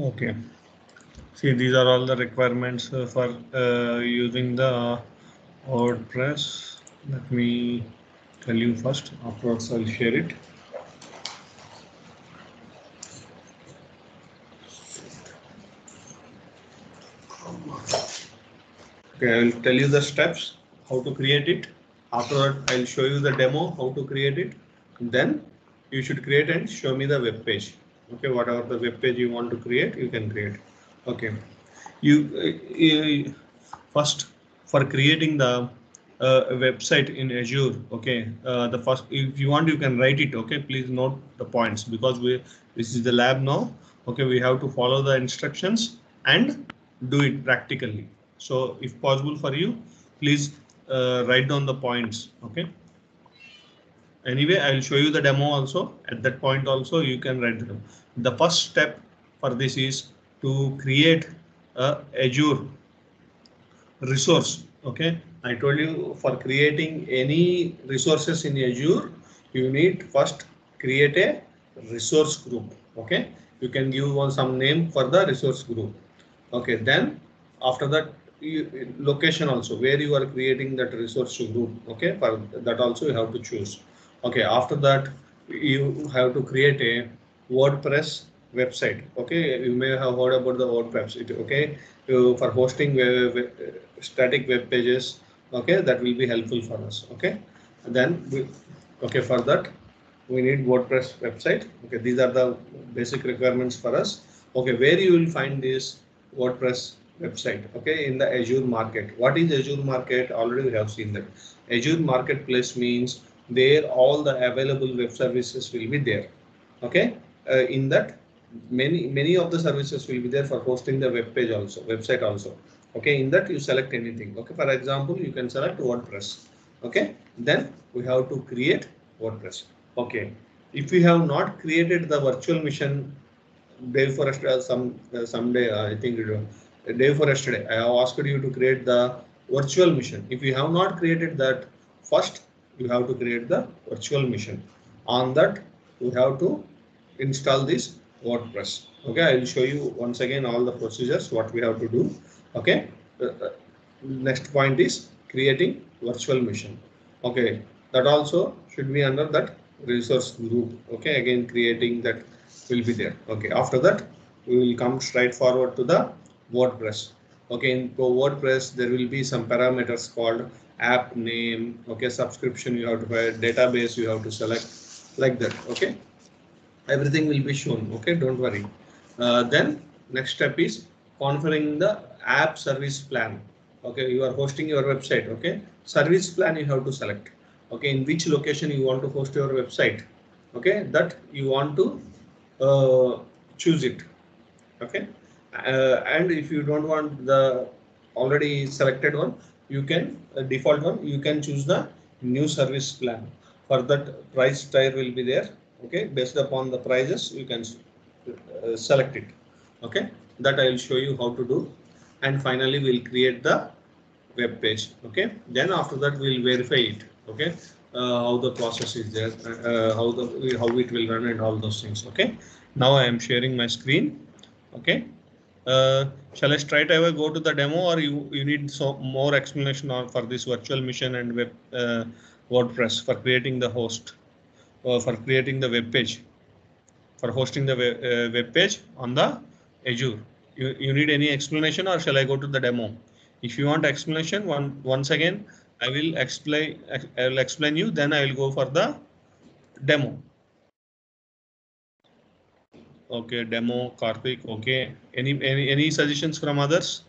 Okay. See, these are all the requirements for using the WordPress. Let me tell you first. Afterwards, I'll share it. Okay, I will tell you the steps how to create it. After that, I'll show you the demo how to create it. Then you should create and show me the web page. Okay, whatever the web page you want to create, you can create. Okay, you first for creating the website in Azure. Okay, the first, if you want, you can write it. Okay, please note the points because this is the lab now. Okay, we have to follow the instructions and do it practically. So if possible for you, please write down the points. Okay. Anyway, I will show you the demo also. At that point also, you can write the demo. The first step for this is to create a Azure resource. Okay, I told you for creating any resources in Azure, you need first create a resource group. Okay, you can give one some name for the resource group. Okay, then after that, location also where you are creating that resource group. Okay, for that also you have to choose. Okay, after that you have to create a WordPress website. Okay, you may have heard about the WordPress. Okay, for hosting static web pages. Okay, that will be helpful for us. Okay, and then okay, for that we need WordPress website. Okay, these are the basic requirements for us. Okay, where you will find this WordPress website? Okay, in the Azure market. What is Azure market? Already we have seen that. Azure marketplace means there all the available web services will be there. Okay, in that many of the services will be there for hosting the web page also, website also. Okay, in that you select anything. Okay, for example, you can select WordPress. Okay, then we have to create WordPress. Okay, if we have not created the virtual machine day before yesterday, someday I think day before yesterday, I have asked you to create the virtual machine. If you have not created that, first you have to create the virtual machine. On that, we have to install this WordPress. Okay, I will show you once again all the procedures what we have to do. Okay, next point is creating virtual machine. Okay, that also should be under that resource group. Okay, again creating that will be there. Okay, after that we will come straight forward to the WordPress. Okay, in WordPress there will be some parameters called app name. Okay, subscription you have to add, database you have to select, like that. Okay, everything will be shown. Okay, don't worry. Then next step is configuring the app service plan. Okay, you are hosting your website. Okay, service plan you have to select. Okay, in which location you want to host your website. Okay, that you want to choose it. Okay, and if you don't want the already selected one, you can default one, you can choose the new service plan. For that, price tier will be there. Okay, based upon the prices you can select it. Okay, that I will show you how to do. And finally we'll create the web page. Okay, then after that we'll verify it. Okay, how the process is there, how it will run and all those things. Okay, now I am sharing my screen. Okay, shall I straight away go to the demo, or you need more explanation for this virtual machine and web WordPress for creating the host, for creating the web page, for hosting the web page on the Azure? You need any explanation, or shall I go to the demo? If you want explanation, once again I will explain you, then I will go for the demo. Okay, demo, Karthik. Okay, any suggestions from others?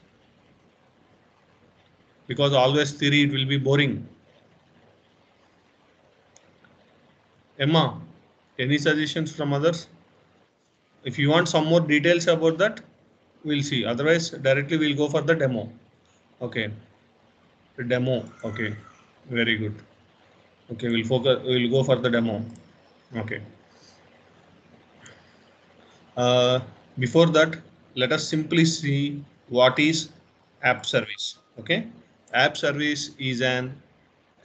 Because always theory it will be boring. Emma, any suggestions from others? If you want some more details about that, we'll see. Otherwise, directly we'll go for the demo. Okay, the demo. Okay, very good. Okay, we'll focus. We'll go for the demo. Okay. Uh, Before that, let us simply see what is app service. Okay, app service is an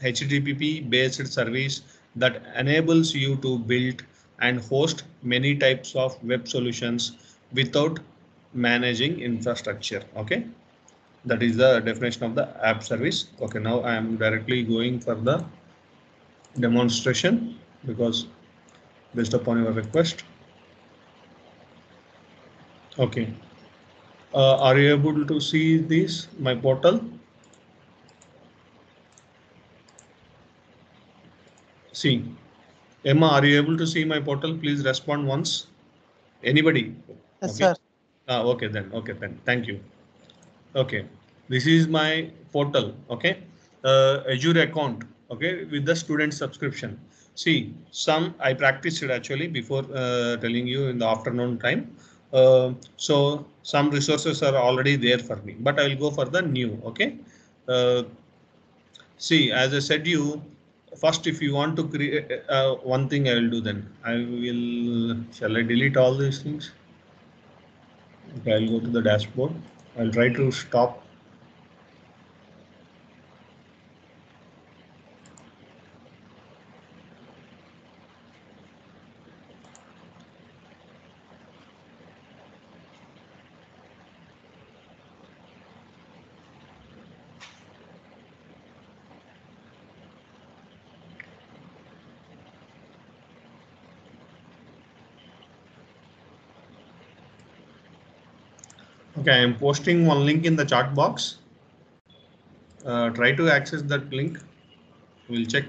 HTTP based service that enables you to build and host many types of web solutions without managing infrastructure. Okay, that is the definition of the app service. Okay, now I am directly going for the demonstration because based upon your request. Okay, are you able to see this, my portal? See, Emma, are you able to see my portal? Please respond once. Anybody? Yes, Okay. sir. Okay then. Okay then. Thank you. Okay. This is my portal. Okay. Azure account. Okay. With the student subscription. See, some I practiced it actually before telling you in the afternoon time. So some resources are already there for me, but I will go for the new. Okay. Uh, See, as I said you, first if you want to create one thing I will do then. I will, shall I delete all these things? Okay, I'll go to the dashboard. I'll try to stop. Okay, I am posting one link in the chat box. Try to access that link. We'll check.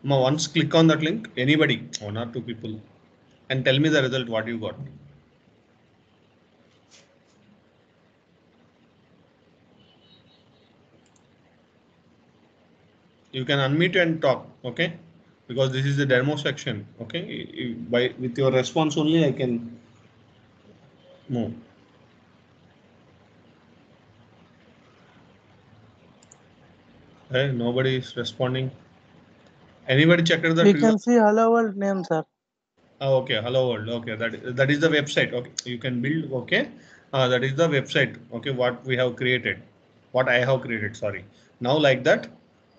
Now, once click on that link, anybody, one or two people, and tell me the result, what you got. You can unmute and talk, okay? Because this is the demo section, okay? By with your response only, I can move. Hey, nobody is responding. Anybody checked that? We can see hello world name, sir. Oh, okay, hello world. Okay, that is the website. Okay, you can build. Okay, that is the website. Okay, what we have created, what I have created. Sorry. Now like that,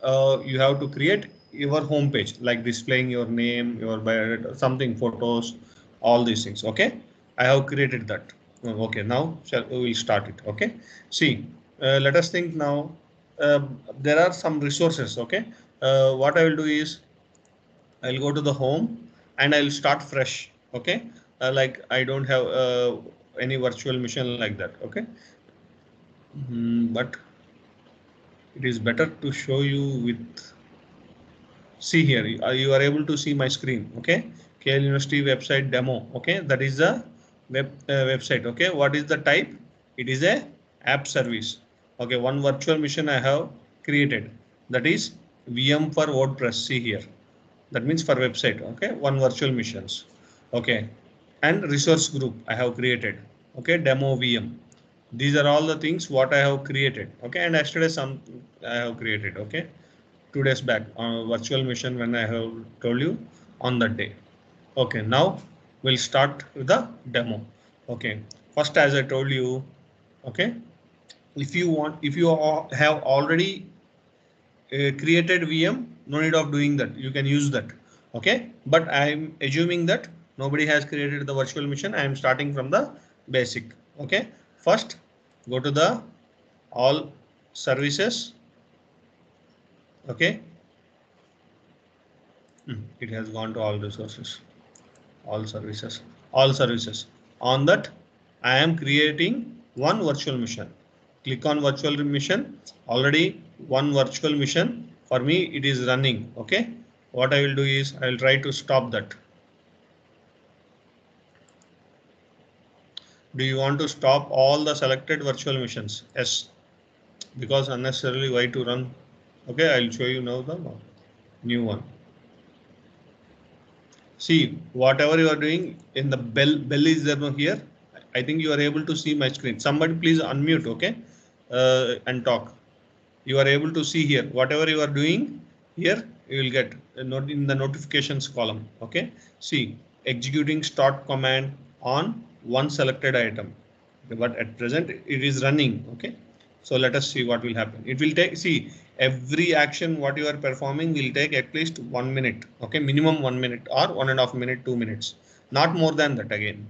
you have to create your home page, like displaying your name, your biodata, something, photos, all these things. Okay, I have created that. Okay, now we will start it. Okay, see, let us think now. There are some resources. Okay, what I will do is I'll go to the home and I'll start fresh. Okay, like I don't have any virtual machine like that. Okay, but it is better to show you with. See here, you are able to see my screen. Okay, KL University website demo. Okay, that is the website. Okay, what is the type? It is a app service. Okay, one virtual machine I have created. That is VM for WordPress. See here. That means for website. Okay, one virtual missions. Okay, and resource group I have created. Okay, demo VM. These are all the things what I have created. Okay, and yesterday some I have created. Okay, 2 days back on a virtual mission when I have told you on that day. Okay, now we'll start with the demo. Okay, first as I told you, okay, if you want, if you have already created VM, no need of doing that. You can use that. Okay, but I'm assuming that nobody has created the virtual machine. I am starting from the basic. Okay, first go to the all services. Okay, it has gone to all resources, all services. On that, I am creating one virtual machine. Click on virtual machine. Already one virtual machine for me it is running. Okay, what I will do is I will try to stop that. Do you want to stop all the selected virtual machines? Yes, because unnecessarily why to run. Okay, I will show you now the new one. See, whatever you are doing in the bell is there here. I think you are able to see my screen. Somebody please unmute, okay, and talk. You are able to see here. Whatever you are doing here, you will get a note in the notifications column. Okay. See, executing start command on one selected item. Okay, but at present it is running. Okay. So let us see what will happen. It will take, see, every action what you are performing will take at least 1 minute. Okay, minimum 1 minute or 1.5 minute, 2 minutes, not more than that again.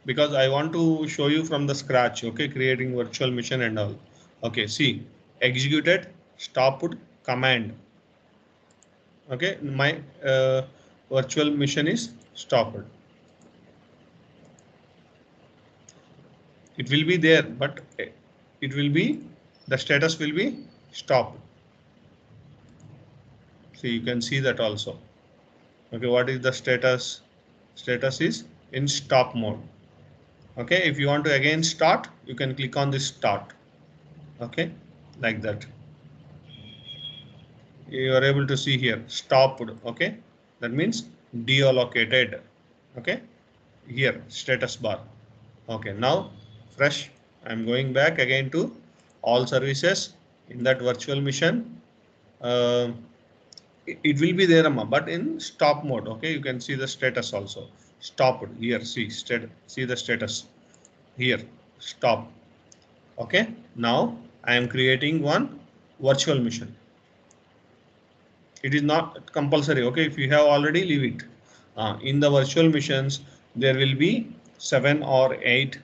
Because I want to show you from the scratch, okay, creating virtual machine and all. Okay, see, executed, stopped, command. Okay, my virtual machine is stopped. It will be there, but it will be, the status will be stopped. So you can see that also. Okay, what is the status? Status is in stop mode. Okay, if you want to again start, you can click on this start. Okay, like that. You are able to see here stopped. Okay, that means deallocated. Okay, here status bar. Okay, now fresh. I'm going back again to all services in that virtual machine. It will be there, but in stop mode. Okay, you can see the status also stopped here. See the status here, stop. Okay, now I am creating one virtual machine. It is not compulsory. Okay, if you have already, leave it. In the virtual machines, there will be 7 or 8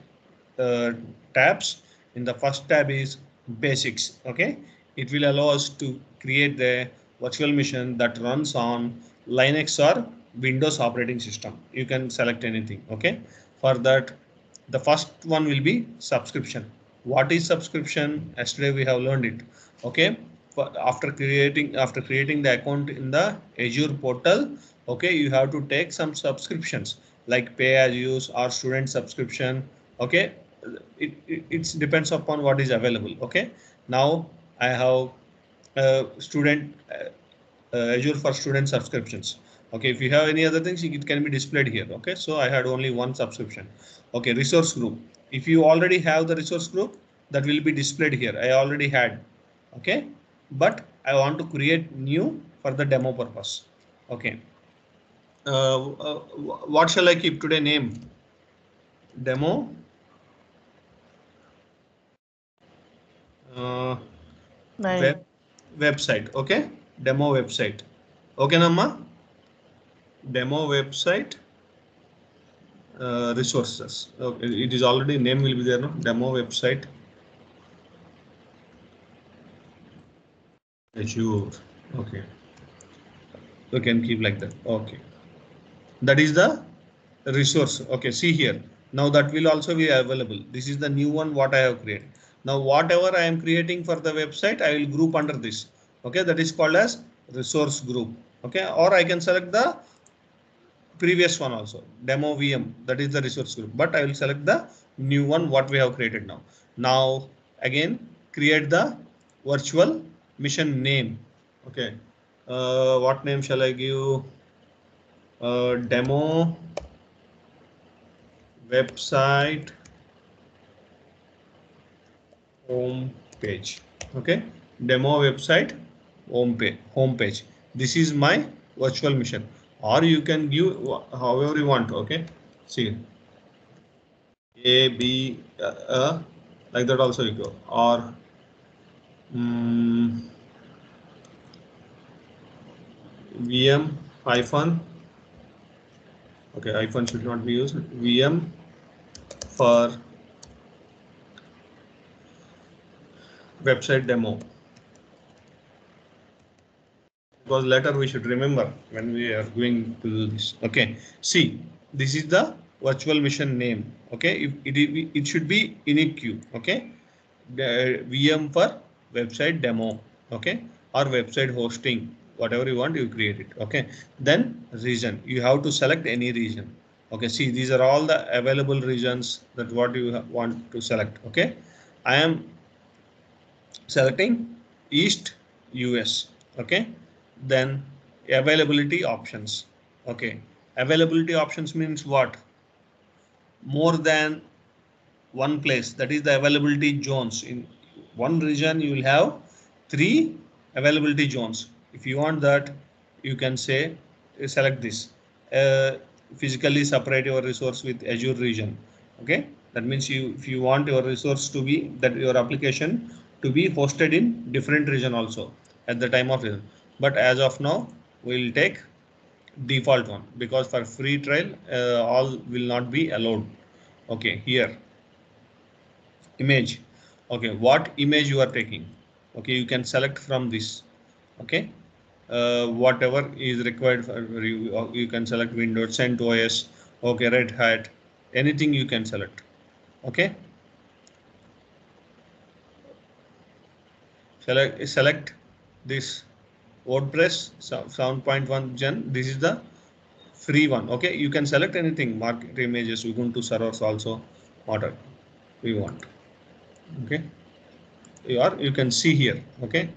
tabs. In the first tab is basics. Okay, it will allow us to create the virtual machine that runs on Linux or Windows operating system. You can select anything. Okay, for that, the first one will be subscription. What is subscription? Yesterday we have learned it. Okay, after creating the account in the Azure portal, okay, you have to take some subscriptions like pay as use or student subscription. Okay, it depends upon what is available. Okay, now I have student Azure for student subscriptions. Okay, if you have any other things, it can be displayed here. Okay, so I had only one subscription. Okay, resource group. If you already have the resource group, that will be displayed here. I already had. Okay, but I want to create new for the demo purpose. Okay, what shall I keep today? Name demo. Nine. Website. Okay, demo website. Okay, Namma. Demo website. Resources. Okay, it is already name will be there. No, demo website. Azure. Okay, you can keep like that. Okay, that is the resource. Okay, see here. Now that will also be available. This is the new one what I have created. Now whatever I am creating for the website, I will group under this. Okay, that is called as resource group. Okay, or I can select the previous one also, demo VM, that is the resource group, but I will select the new one what we have created now. Now again create the virtual mission name. Okay, what name shall I give? Demo website home page. Okay, demo website home page. This is my virtual mission, or you can give however you want. Okay, see A, B, like that also you go, or VM hyphen. Okay, hyphen should not be used. VM for website demo, because later we should remember when we are going to do this. Okay, see, this is the virtual mission name. Okay, it should be iniq. Okay, the VM for website demo. Okay, or website hosting, whatever you want, you create it. Okay, then region, you have to select any region. Okay, see, these are all the available regions that what you want to select. Okay, I am selecting East US. Okay, then availability options. Okay, availability options means what? More than one place, that is the availability zones. In one region you will have 3 availability zones. If you want that, you can say select this, physically separate your resource with Azure region. Okay, That means if you want your resource to be, that your application to be hosted in different region also at the time of it. But as of now, we'll take default one, because for free trial, all will not be allowed. Okay, here image. Okay, what image you are taking? Okay, you can select from this. Okay, whatever is required for you, you can select Windows, CentOS, okay, Red Hat, anything you can select. Okay, select this WordPress 7.1 Gen. This is the free one. Okay, you can select anything, market images, Ubuntu servers also, whatever we want. Okay, you can see here. Okay,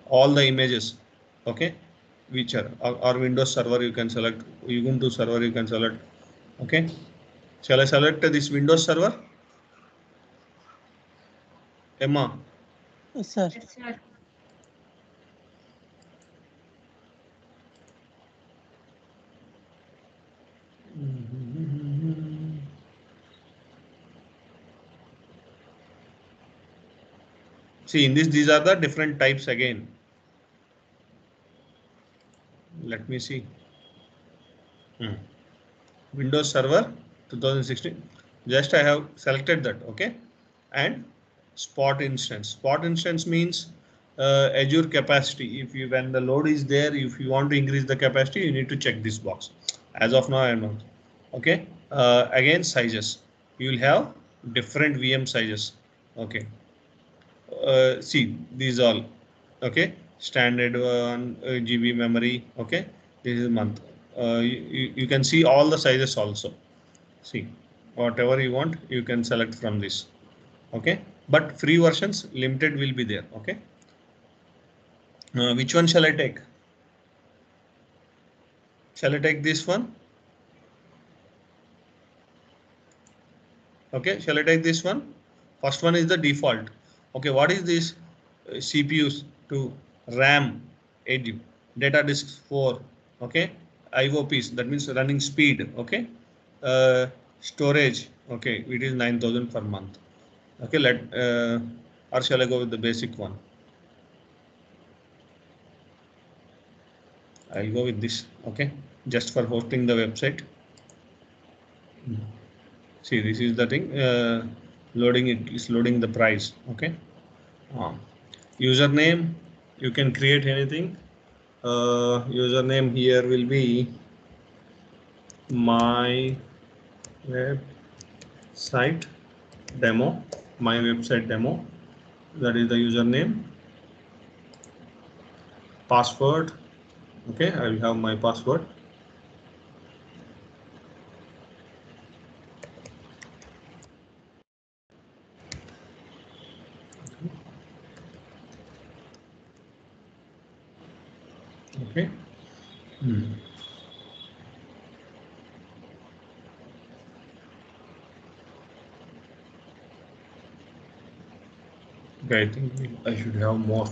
all the images. Okay, which are or Windows server you can select, Ubuntu server you can select. Okay, shall I select this Windows server? Emma. Yes, sir. See, in this, these are the different types again. Let me see. Windows Server 2016. Just I have selected that. Okay, and spot instance. Spot instance means Azure capacity. If you, when the load is there, if you want to increase the capacity, you need to check this box. As of now, I am not. Okay. Again, sizes. You will have different VM sizes. Okay. See, these all. Okay, standard one, GB memory. Okay, this is month. You can see all the sizes also. See, whatever you want, you can select from this. Okay, but free versions limited will be there. Okay, which one shall I take? Shall I take this one? Okay, shall I take this one? First one is the default. Okay, what is this? CPUs to RAM 8 data disk 4. Okay, IOPs, that means running speed. Okay, storage. Okay, it is 9,000 per month. Okay, or shall I go with the basic one? I'll go with this. Okay, just for hosting the website. See, this is the thing. Loading, it is loading the price. Okay. Username, you can create anything. Username here will be my website demo. My website demo. That is the username. Password. Okay, I will have my password. Okay. Okay, I think I should have more.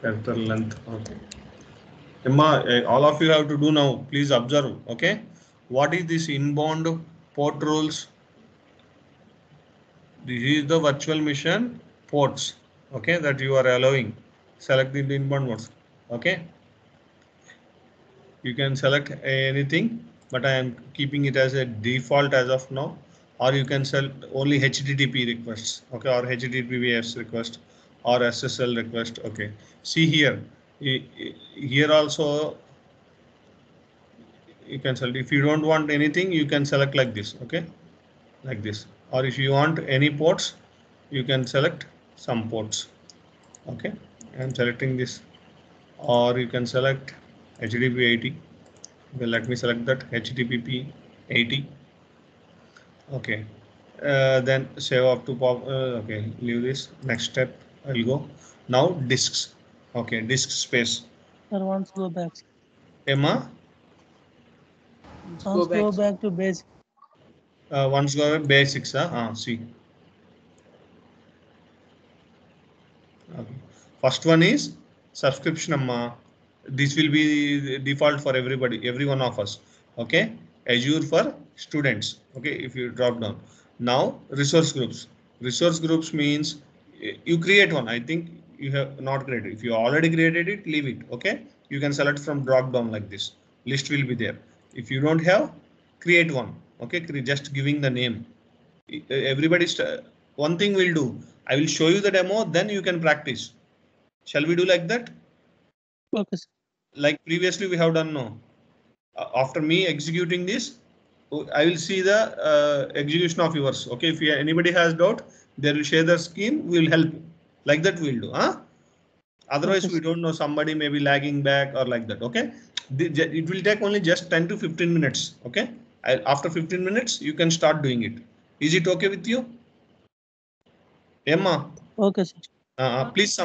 Character length. Okay. Emma, all of you have to do now. Please observe. Okay. What is this inbound port rules? This is the virtual machine ports. Okay, that you are allowing. Select the inbound ports. Okay. You can select anything, but I am keeping it as a default as of now. Or you can select only HTTP requests. Okay, or HTTPS request or SSL request. Okay. See here. Here also you can select. If you don't want anything, you can select like this. Okay, like this. Or if you want any ports, you can select some ports. Okay, I'm selecting this. Or you can select HTTP 80. Well, let me select that HTTP 80. Okay, then save up to pop. Okay, leave this. Next step, I'll go. Now disks. Okay, disk space. Sir, once go back. Emma, Once go back to basic. once go basics. See. Okay. First one is subscription amma. This will be default for everybody, every one of us. Okay, Azure for students. Okay, if you drop down now, resource groups. Resource groups means you create one. I think you have not created. If you already created it, leave it. Okay, you can select from drop down like this. List will be there. If you don't have, create one. Okay, just giving the name. Everybody's one thing we'll do. I will show you the demo, then you can practice. Shall we do like that? Okay, sir. Like previously we have done, no. After me executing this, I will see the execution of yours. Okay, if anybody has doubt, they will share the screen. We will help. Like that we'll do. Huh? Otherwise, Okay, we don't know, somebody may be lagging back or like that. Okay, it will take only just 10 to 15 minutes. Okay, after 15 minutes, you can start doing it. Is it okay with you? Emma? Okay, sir. Please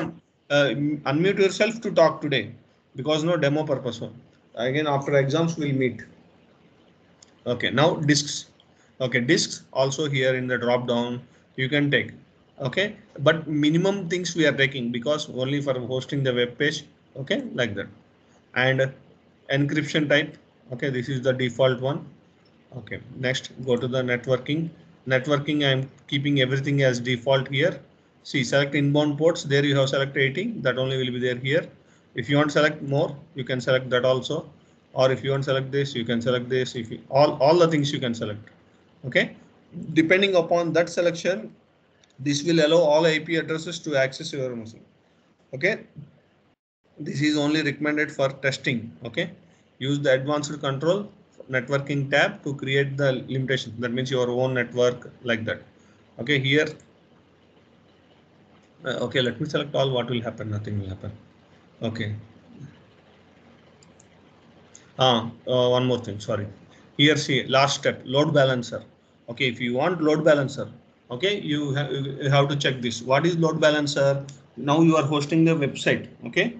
unmute yourself to talk today, because no demo purpose. Again, after exams, we'll meet. Okay, now disks. Okay, disks also here in the drop down you can take. Okay, but minimum things we are taking, because only for hosting the web page. Okay, like that. And encryption type. Okay, this is the default one. Okay, next go to the networking. Networking, I'm keeping everything as default here. See, select inbound ports. There you have select 80. That only will be there here. If you want to select more, you can select that also. Or if you want to select this, you can select this. If you, all the things you can select. Okay, depending upon that selection, this will allow all IP addresses to access your machine. Okay, this is only recommended for testing. Okay, use the advanced control networking tab to create the limitation. That means your own network like that. Okay, here. Okay, let me select all. What will happen? Nothing will happen. Okay. One more thing. Sorry. Here, see, last step, load balancer. Okay, if you want load balancer, okay, you have to check this. What is load balancer? Now you are hosting the website. Okay,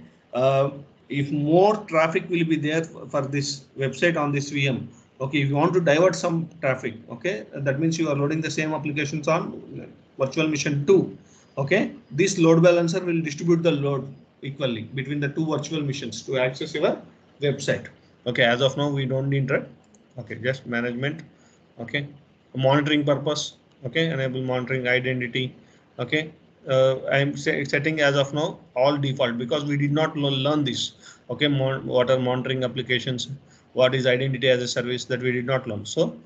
if more traffic will be there for this website on this VM. Okay, if you want to divert some traffic, okay, that means you are loading the same applications on virtual machine 2. Okay, this load balancer will distribute the load equally between the two virtual machines to access your website. Okay, as of now we don't need that. Okay, just management. Okay, monitoring purpose. Okay, enable monitoring identity. Okay, I'm setting as of now all default, because we did not learn this. Okay, what are monitoring applications, what is identity as a service, that we did not learn. So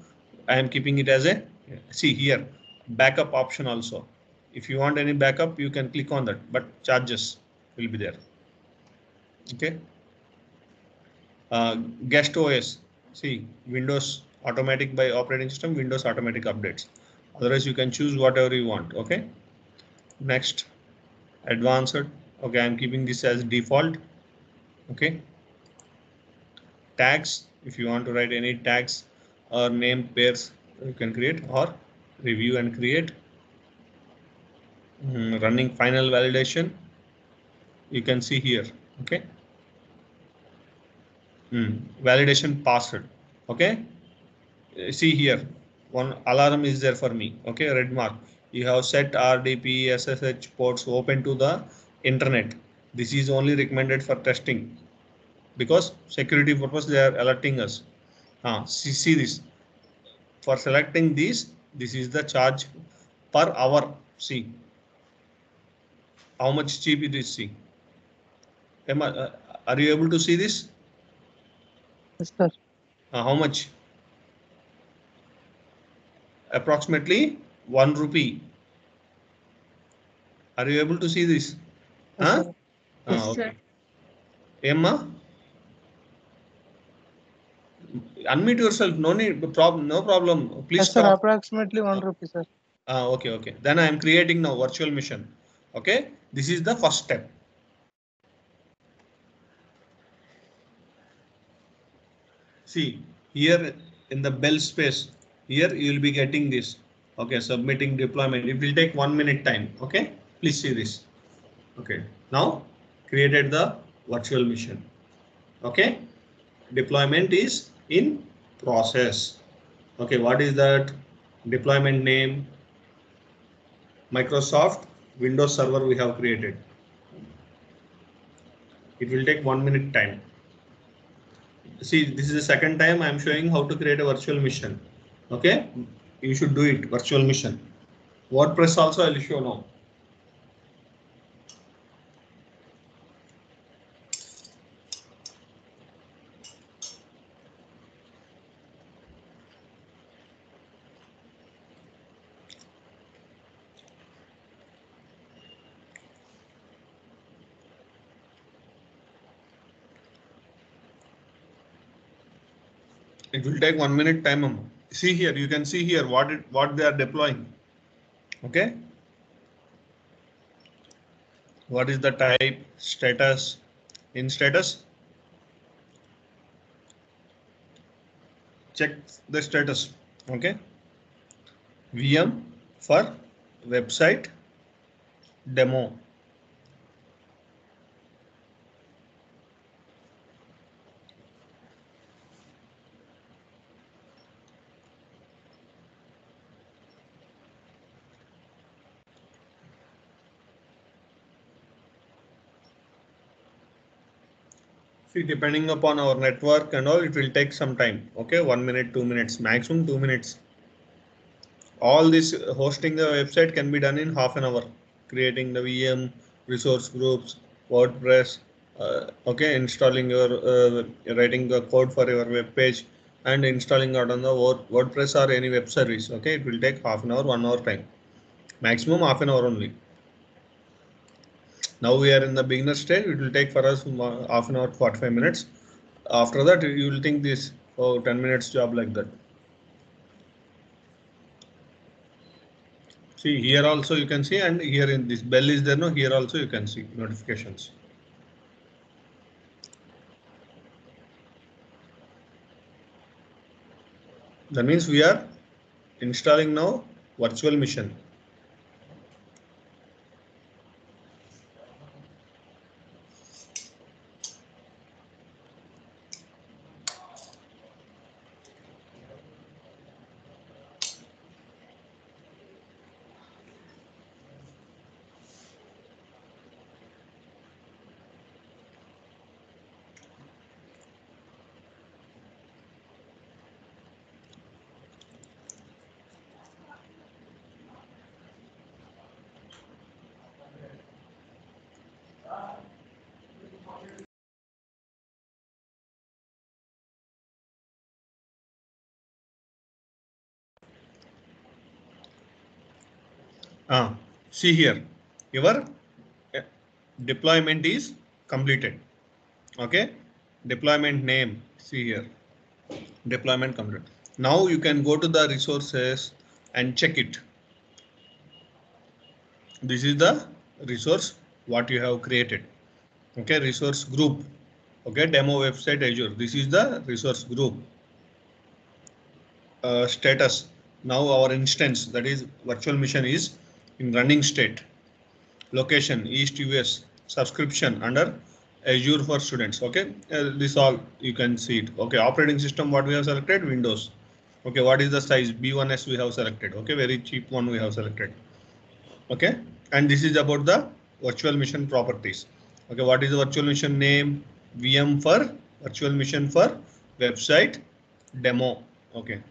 I am keeping it as a, see here, backup option also. If you want any backup, you can click on that, but charges will be there. Okay. Guest OS, see, Windows automatic by operating system, Windows automatic updates. Otherwise, you can choose whatever you want. Okay. Next, advanced. Okay, I'm keeping this as default. Okay. Tags, if you want to write any tags or name pairs, you can create, or review and create. Running final validation, you can see here. Okay. Validation passed. Okay. See here, one alarm is there for me. Okay, red mark. You have set RDP SSH ports open to the internet. This is only recommended for testing, because security purpose they are alerting us. See this. For selecting this is the charge per hour. See how much cheap it is. See, are you able to see this? Yes, sir. How much? Approximately 1 rupee. Are you able to see this? Yes, sir. Yes, Okay. sir. Emma, unmute yourself. No need. No problem. Please Yes, sir. stop. Approximately 1 rupee, sir. Okay. Then I am creating now virtual machine. Okay. This is the first step. See here in the bell space. Here you will be getting this. Okay. Submitting deployment. It will take 1 minute time. Okay. Please see this. Okay. Now created the virtual machine. Okay. Deployment is in process. Okay. What is that? Deployment name. Microsoft Windows Server we have created. It will take 1 minute time. See, this is the second time I am showing how to create a virtual mission. Okay, you should do it, virtual mission. WordPress also I will show now. It will take 1 minute time. See here, you can see here what they are deploying. Okay, what is the type, status? In status, check the status. Okay, VM for website demo. See, depending upon our network and all, it will take some time. Okay, 1 minute, 2 minutes, maximum 2 minutes. All this hosting the website can be done in half an hour. Creating the VM, resource groups, WordPress, okay, installing your writing the code for your web page and installing it on the WordPress or any web service. Okay, it will take half an hour, 1 hour time, maximum half an hour only. Now we are in the beginner stage. It will take for us half an hour, 45 minutes. After that, you will think this 10 minutes job like that. See here also you can see, and here in this bell is there, no, here also you can see notifications. That means we are installing now virtual mission. See here, your deployment is completed. Okay, deployment name, see here, deployment completed. Now you can go to the resources and check it. This is the resource what you have created. Okay, resource group. Okay, demo website Azure. This is the resource group. Status. Now our instance, that is virtual mission, is in running state. Location East US. Subscription under Azure for students. Okay, this all you can see it. Okay, operating system what we have selected, Windows. Okay, what is the size, B1S we have selected. Okay, very cheap one we have selected. Okay, and this is about the virtual mission properties. Okay, what is the virtual mission name? VM for virtual mission for website demo. Okay.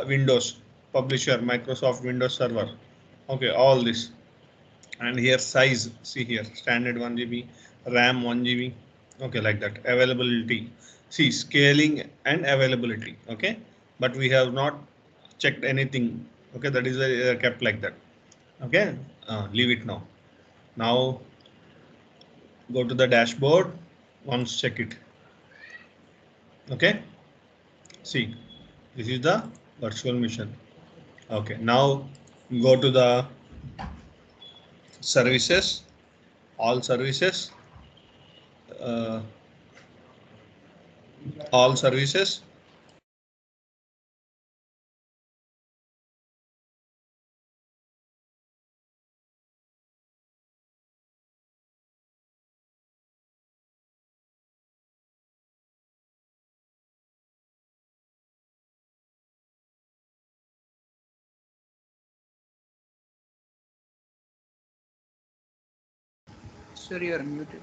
Windows publisher, Microsoft Windows Server. Okay, all this. And here size, see here, standard 1 GB, RAM 1 GB. Okay, like that. Availability, see scaling and availability. Okay, but we have not checked anything. Okay, that is kept like that. Okay, leave it now. Now go to the dashboard. Once check it. Okay, see, this is the virtual mission. Okay, now go to the services, all services, uh, all services. Sir, you are muted.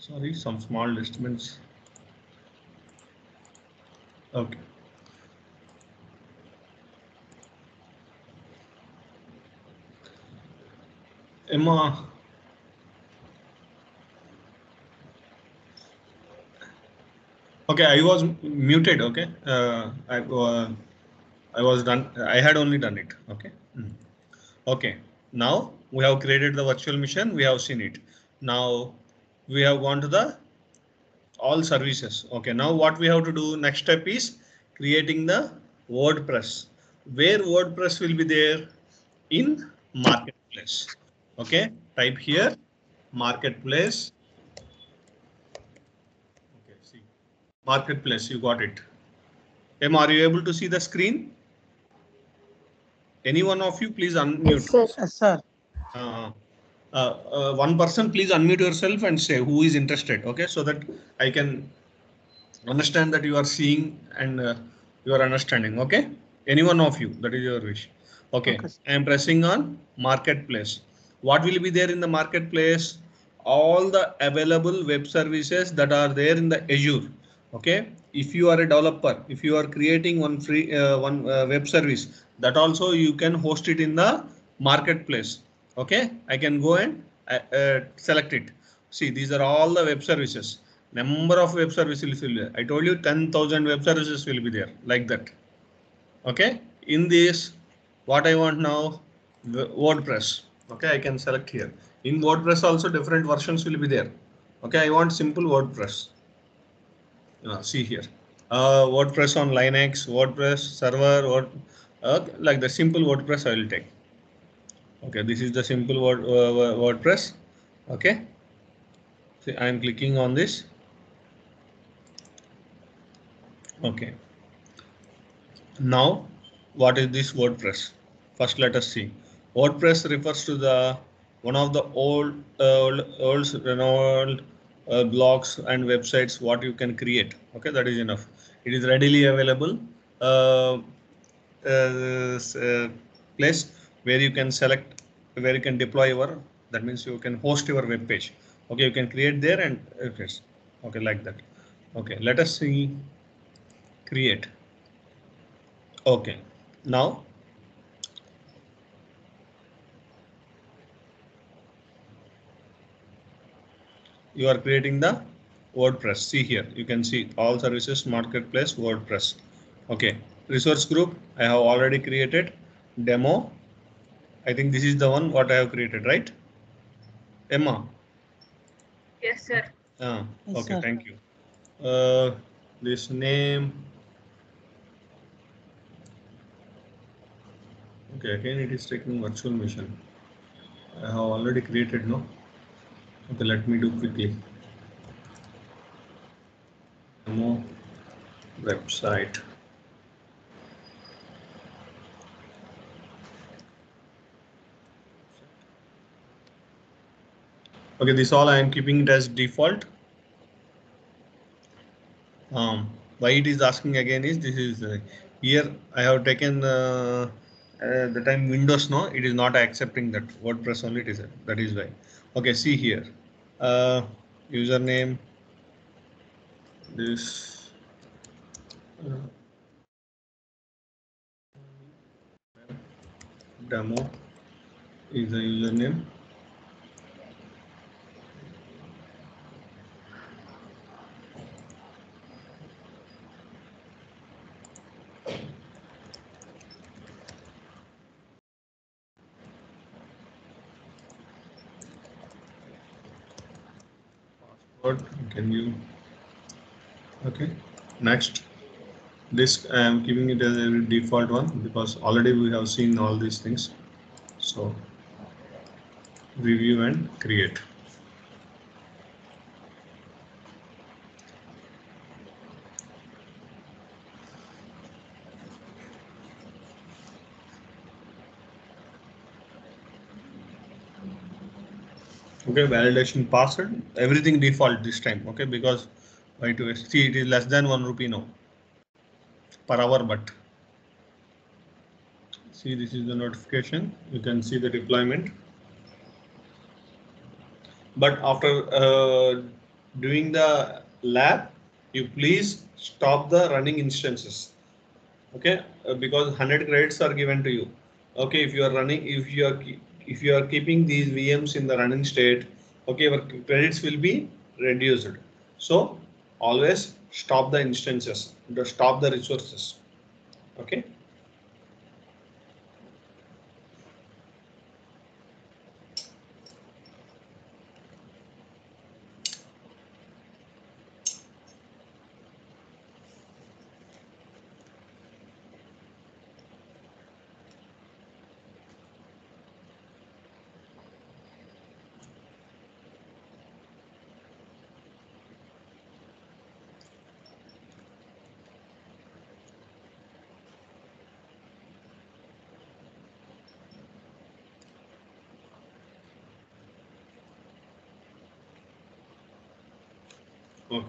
Sorry, some small disturbance. Okay. Emma. Okay, I was muted. Okay, I was done. I had only done it. Okay. Okay. Now we have created the virtual machine. We have seen it. Now we have gone to the all services. Okay. Now what we have to do next step is creating the WordPress. Where WordPress will be there in marketplace. Okay. Type here marketplace. Okay. See marketplace. You got it. Em, are you able to see the screen? Any one of you, please unmute. Yes, sir. Yes, sir. One person, please unmute yourself and say who is interested. Okay, so that I can understand that you are seeing and you are understanding. Okay, any one of you, that is your wish. Okay, Okay, sir. I am pressing on marketplace. What will be there in the marketplace? All the available web services that are there in the Azure. Okay, if you are a developer, if you are creating one free web service, that also you can host it in the marketplace. Okay, I can go and select it. See, these are all the web services. Number of web services will be there. I told you 10,000 web services will be there like that. Okay, in this, what I want now, WordPress. Okay, I can select here. In WordPress also different versions will be there. Okay, I want simple WordPress. See here, WordPress on Linux, WordPress server, like the simple WordPress I will take. Okay, this is the simple WordPress. Okay, see, I am clicking on this. Okay, now what is this WordPress? First, let us see. WordPress refers to the one of the old renowned blogs and websites what you can create. Okay, that is enough. It is readily available place where you can select, where you can deploy your, that means you can host your web page. Okay, you can create there and okay, like that. Okay, let us see create. Okay, now you are creating the WordPress. See here, you can see all services, marketplace, WordPress. Okay, resource group, I have already created. Demo, I think this is the one what I have created, right? Emma? Yes, sir. Yes, Okay, sir. thank you. This name. Okay, again it is taking virtual machine. I have already created, no? Okay, let me do quickly. Demo website. Okay, this all I am keeping it as default. Why it is asking again is this is here I have taken the time Windows, no, it is not accepting that WordPress only, it is that is why. Okay, see here, username, this demo is the username. Password, can you, okay, next. This I am giving it as a default one because already we have seen all these things. So review and create. Okay, validation passed, everything default this time. Okay, because why to see it is less than 1 rupee now per hour, but see this is the notification. You can see the deployment. But after doing the lab, you please stop the running instances. Okay, because 100 credits are given to you. Okay, if you are running, if you are keeping these VMs in the running state, okay, your credits will be reduced. So always stop the instances, stop the resources. Okay. Okay.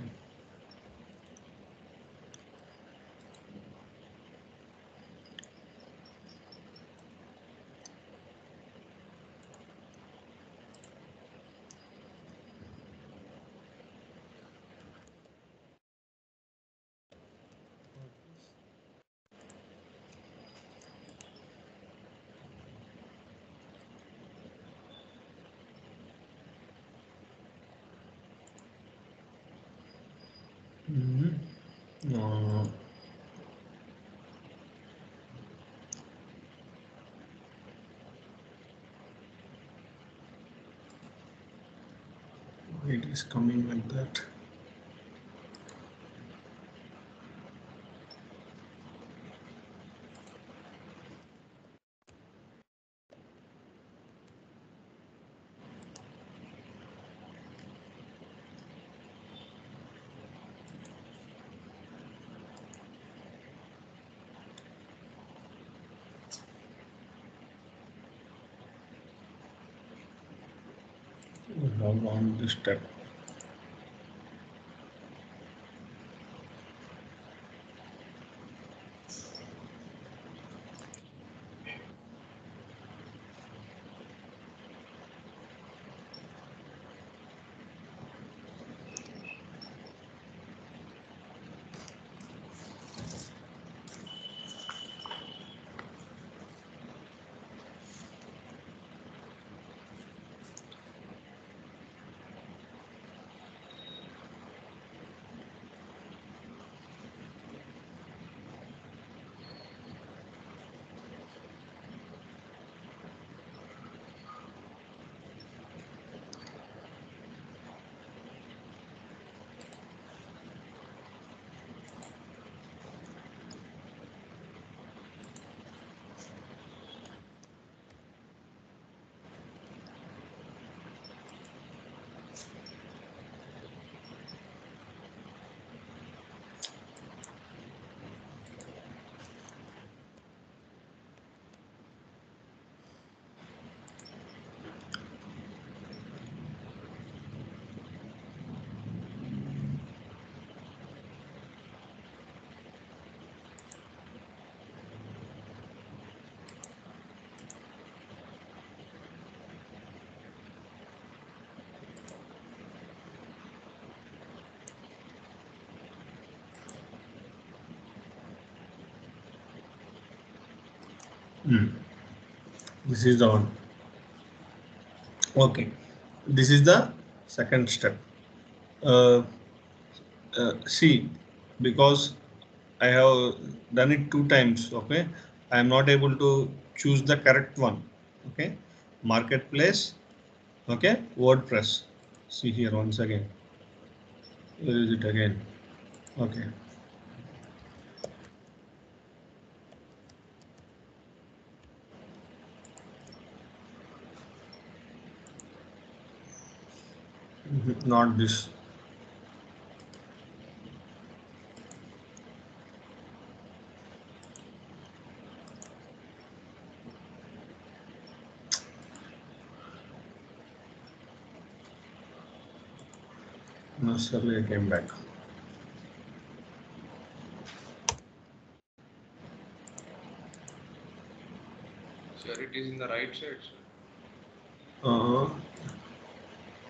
It is coming like that. We have on this step. This is the one. Okay, this is the second step. See, because I have done it 2 times. Okay, I am not able to choose the correct one. Okay, marketplace. Okay, WordPress. See here once again. Where is it again? Okay. Not this. No, sorry, I came back. Sir, it is in the right side, sir.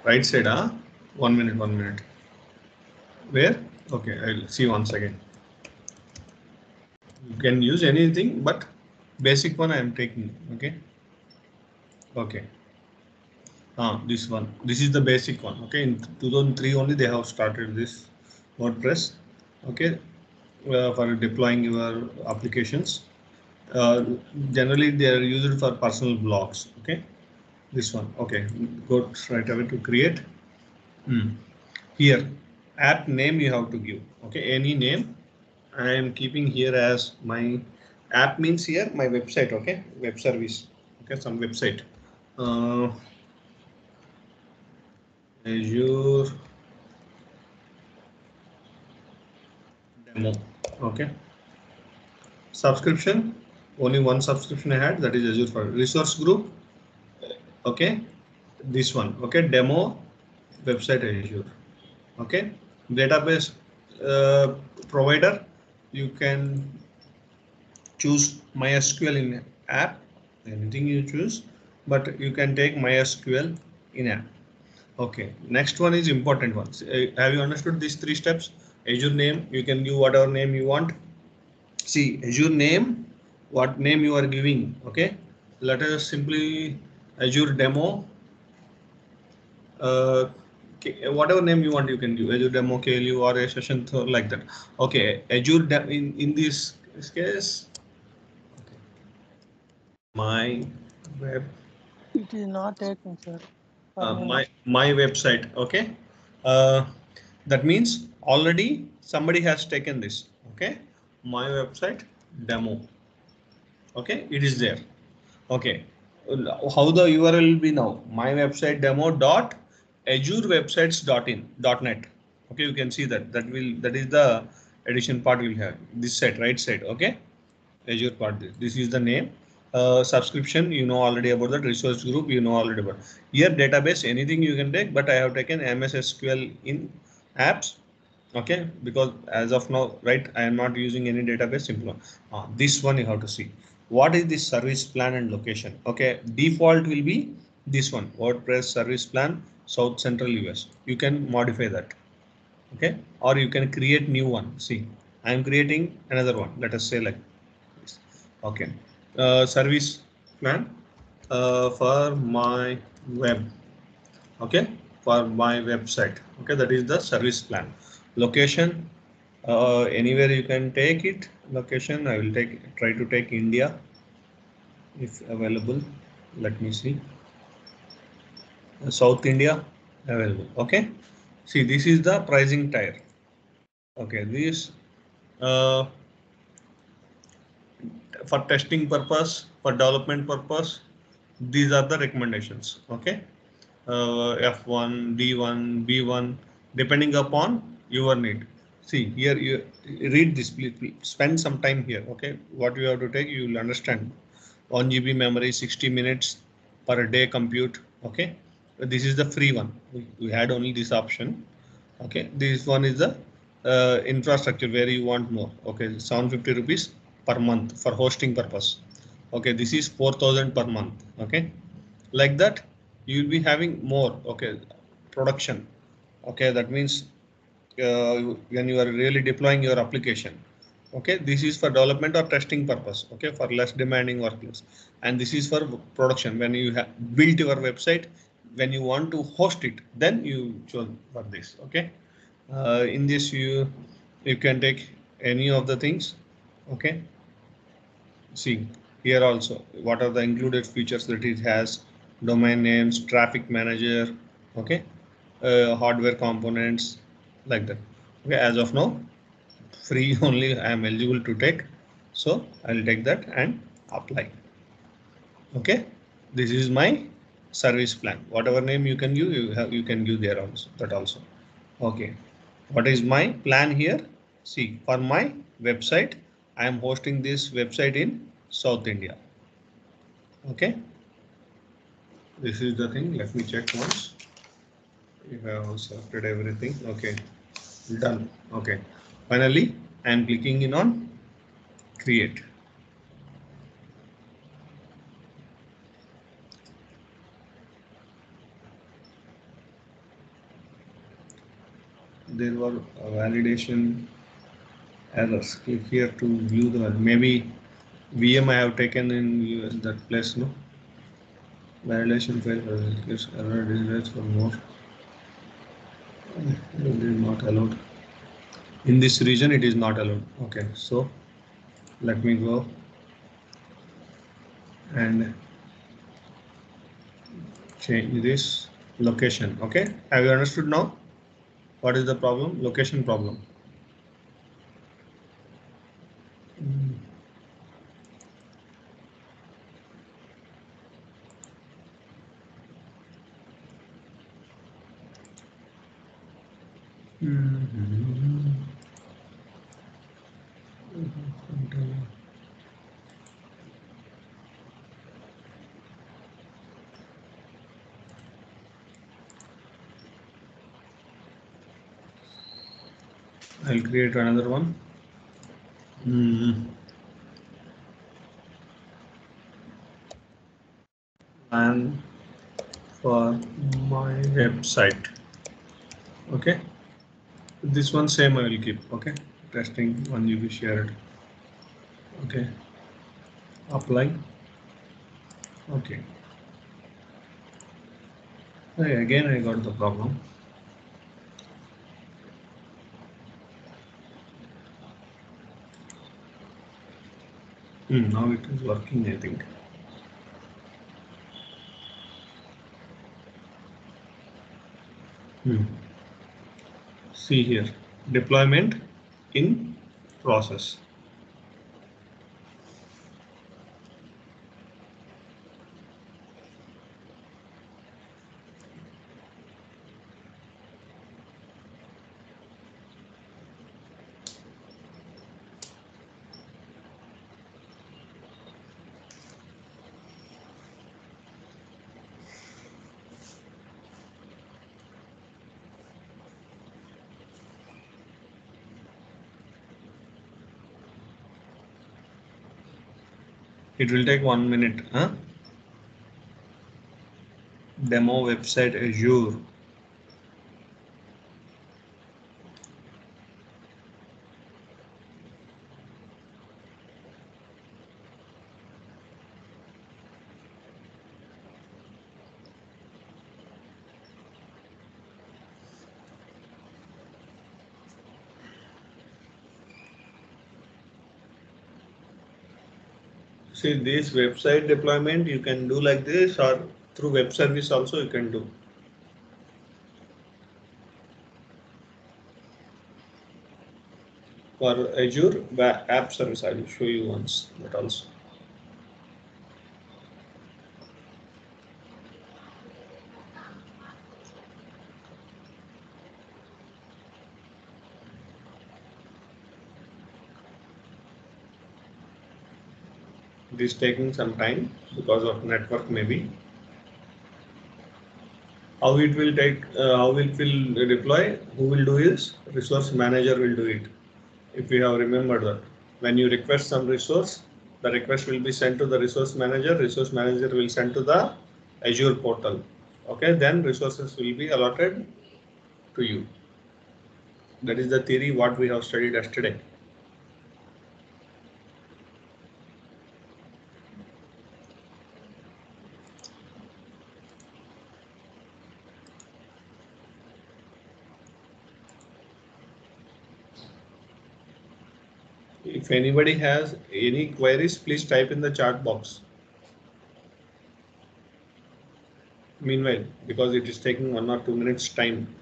Right side, huh? 1 minute, 1 minute. Where? Okay, I'll see once again. You can use anything, but basic one I am taking. Okay. Okay. This one. This is the basic one. Okay. In 2003 only they have started this WordPress. Okay. For deploying your applications. Generally they are used for personal blogs. Okay. This one. Okay. Go right away to create. Here, app name you have to give. Okay. Any name. I am keeping here as my app means here my website. Okay. Web service. Okay. Some website. Azure demo. Okay. Subscription. Only one subscription I had, that is Azure for resource group. Okay. This one. Okay. Demo website Azure. Okay. Database provider. You can choose MySQL in app. Anything you choose, but you can take MySQL in app. Okay, next one is important ones. Have you understood these three steps? Azure name, you can give whatever name you want. See, Azure name, what name you are giving. Okay, let us simply Azure demo. Whatever name you want, you can give Azure demo KLU or a session like that. Okay, Azure in this case, my web. It is not taken, sir. For me. My website. Okay, uh, that means already somebody has taken this. Okay, my website demo. Okay, it is there. Okay, how the URL will be now? My website demo dot Azure websites dot net. Okay, you can see that is the addition part we'll have this side, right side. Okay, Azure part. This is the name. Subscription, you know already about that. Resource group, you know already about. Here database, anything you can take, but I have taken MS SQL in apps. Okay, because as of now, right, I am not using any database. Simple. This one you have to see. What is the service plan and location? Okay, default will be this one. WordPress service plan, South Central US. You can modify that. Okay, or you can create new one. See, I am creating another one. Let us say like. Okay, service plan for my web. Okay, for my website. Okay, that is the service plan. Location, anywhere you can take it. Location, I will try to take India if available. Let me see. South India available. Okay, see this is the pricing tier. Okay, this. Uh, for testing purpose, for development purpose, these are the recommendations. Okay, F1, D1, B1, depending upon your need. See here, you read this, please spend some time here. Okay, what you have to take, you will understand. 1 GB memory, 60 minutes per day compute. Okay, this is the free one. We had only this option. Okay, this one is the infrastructure where you want more. Okay, 750 rupees per month for hosting purpose. Okay, this is 4,000 per month. Okay, like that you will be having more. Okay, production. Okay, that means when you are really deploying your application. Okay, this is for development or testing purpose. Okay, for less demanding workloads, and this is for production. When you have built your website, when you want to host it, then you choose for this. Okay, in this you can take any of the things. Okay, see here also what are the included features that it has: domain names, traffic manager. Okay, hardware components, like that. Okay, as of now free only I am eligible to take, so I'll take that and apply. Okay, this is my service plan. Whatever name you can give, you can give there also, that also. Okay, what is my plan here? See, for my website, I am hosting this website in South India. Okay, this is the thing. Let me check once if I have selected everything. Okay, done. Okay, finally I am clicking in on create. there were validation errors. Click here to view the maybe VM I have taken in that place. No validation file error results for more. It is not allowed in this region. It is not allowed. Okay, so let me go and change this location. Okay, have you understood now what is the problem? Location problem. I'll create another one. And for my website. Okay, this one same I will keep. Okay, testing 1 GB shared. Okay, apply. Okay, hey, again I got the problem. Now it is working, I think. See here, deployment in process. It will take 1 minute. Demo website Azure. See, this website deployment you can do like this, or through web service also you can do. For Azure app service, I will show you once that also. It is taking some time because of network maybe. How it will take, how it will deploy, who will do is resource manager will do it. If you have remembered that, when you request some resource, the request will be sent to the resource manager will send to the Azure portal. Okay, then resources will be allotted to you. That is the theory what we have studied yesterday. If anybody has any queries, please type in the chat box. Meanwhile, because it is taking 1 or 2 minutes time.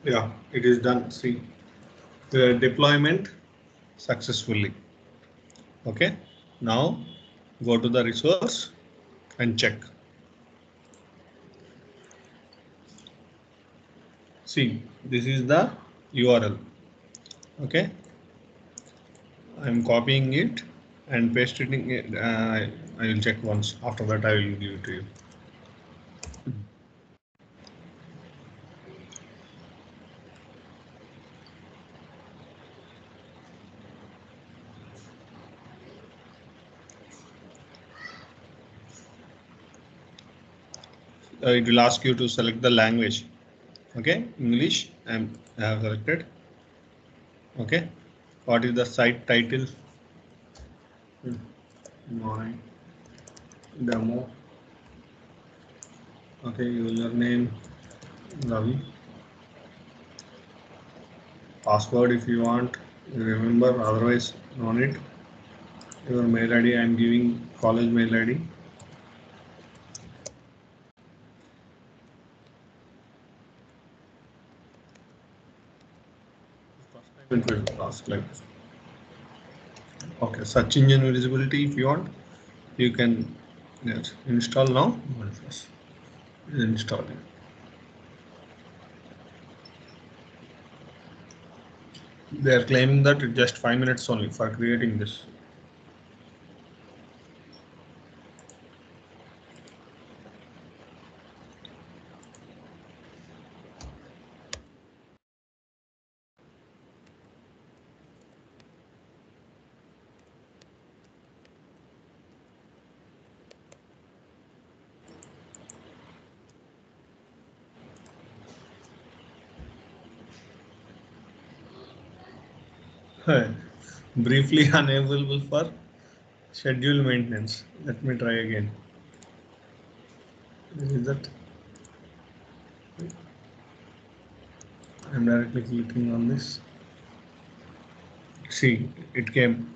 Yeah, it is done. See, the deployment successfully. Okay, now go to the resource and check. See, this is the URL. Okay, I'm copying it and pasting it. I will check once. After that, I will give it to you. It will ask you to select the language. Okay, English. I have selected. Okay, what is the site title? My demo. Okay, username Ravi. Password if you want, you remember, otherwise no need. Your mail ID, I am giving college mail ID. It will ask like this. Okay, search engine visibility if you want, you can install now. Install it. They are claiming that it just 5 minutes only for creating this. Briefly unavailable for schedule maintenance. Let me try again. Is that? I'm directly clicking on this. See, it came.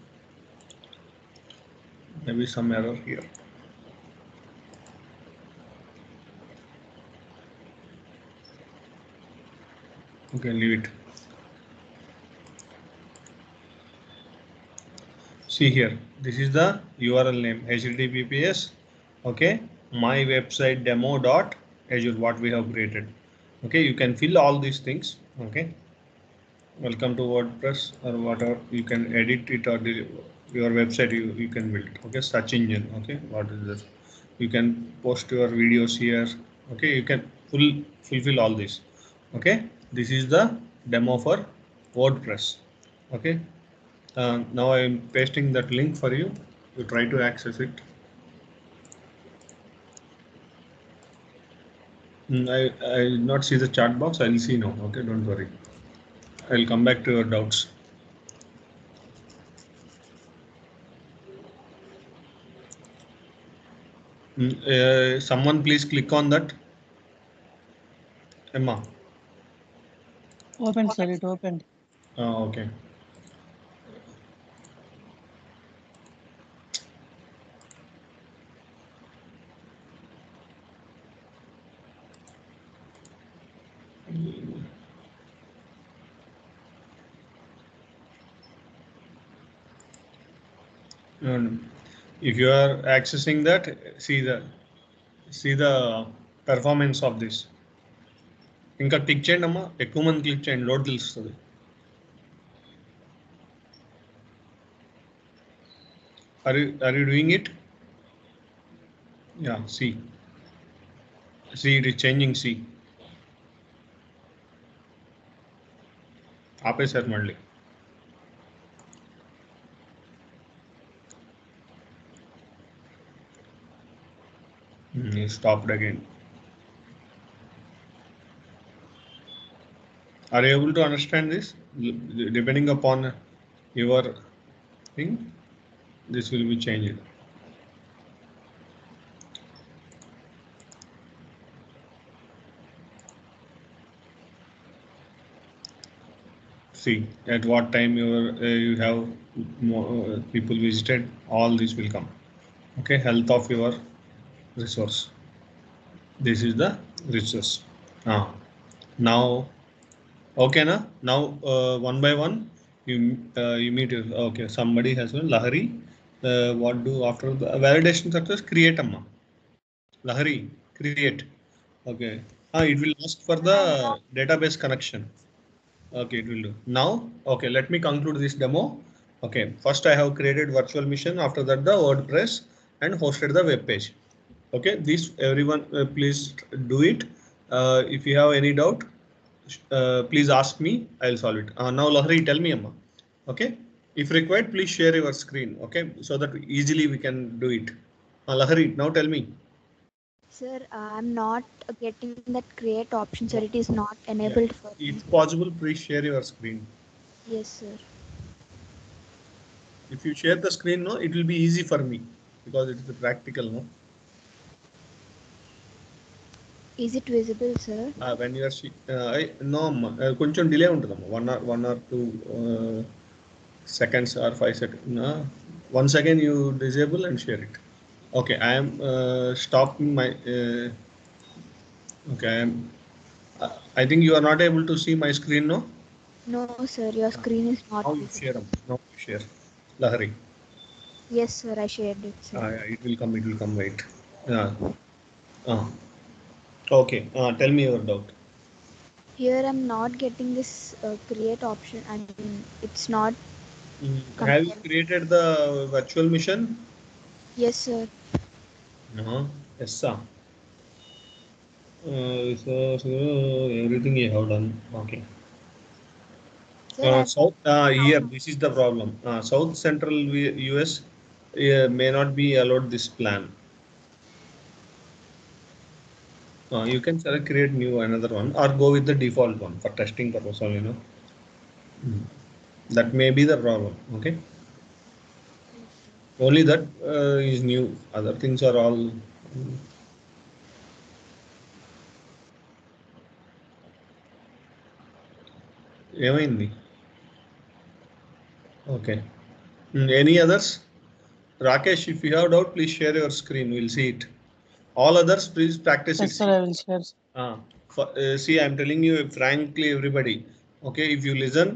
Maybe some error here. Okay, leave it. See here, this is the URL name, https, okay, my website demo.azure, what we have created. Okay, you can fill all these things. Okay, welcome to WordPress or whatever, you can edit it or your website you can build. Okay, search engine. Okay, what is this? You can post your videos here. Okay, you can fulfill all this. Okay, this is the demo for WordPress. Okay, now I am pasting that link for you. You try to access it. I did not see the chat box. I'll see now. Okay, don't worry. I'll come back to your doubts. Someone please click on that. Emma. Open, sir. It opened. Okay. If you are accessing that, see the performance of this. ఇంకా click చేయండి అమ్మా, ఎక్కువ మంది click చేయండి, load తెలుస్తుంది. Are you doing it? Yeah, see it is changing. See, ఆపేసారు మళ్ళీ. Stopped again. Are you able to understand this? Depending upon your thing, this will be changed. See at what time you have more, people visited, all this will come. Okay, health of your resource. This is the resource. Now Okay, na? Now one by one you meet. Okay, somebody has one Lahari. What do after the validation success? Create amma. Lahari, create. Okay. It will ask for the database connection. Okay, it will do. Now, okay, let me conclude this demo. Okay, first I have created virtual machine. After that, the WordPress and hosted the web page. Okay, this everyone please do it. If you have any doubt, please ask me. I'll solve it. Now, Lahari, tell me, Amma. Okay, if required, please share your screen. Okay, so that easily we can do it. Lahari, now tell me. Sir, I'm not getting that create option, sir. It is not Yeah, enabled for me. if possible, please share your screen. Yes, sir. If you share the screen, no, it will be easy for me because it is practical, no. Is it visible, sir? When you are no, కొంచెం delay ఉంటుందమ్మా 1 or 2 seconds or 5 seconds. No. 1 second you disable and share it. Okay, I am stopping my. Okay, I think you are not able to see my screen, no. No, sir. Your screen is not Now you visible. share. Now you share. Lahari. Yes, sir. I shared it, sir. Yeah, it will come. It will come. Wait. Yeah. Okay. Tell me your doubt. Here I'm not getting this create option. I mean, it's not Have you coming. created the virtual mission? Yes, sir. No. Yes, sir. So everything you have done. Okay. Sir, I'm South here. This is the problem. South Central US may not be allowed this plan. You can select create new another one or go with the default one for testing purpose only. You know. That may be the problem. Okay. Only that is new. Other things are all. ఏమైంది? Okay. Any others? Rakesh, if you have doubt, please share your screen. We'll see it. All others, please practice it. Yes, sir, I will share. See, I'm telling you frankly, everybody. Okay, if you listen,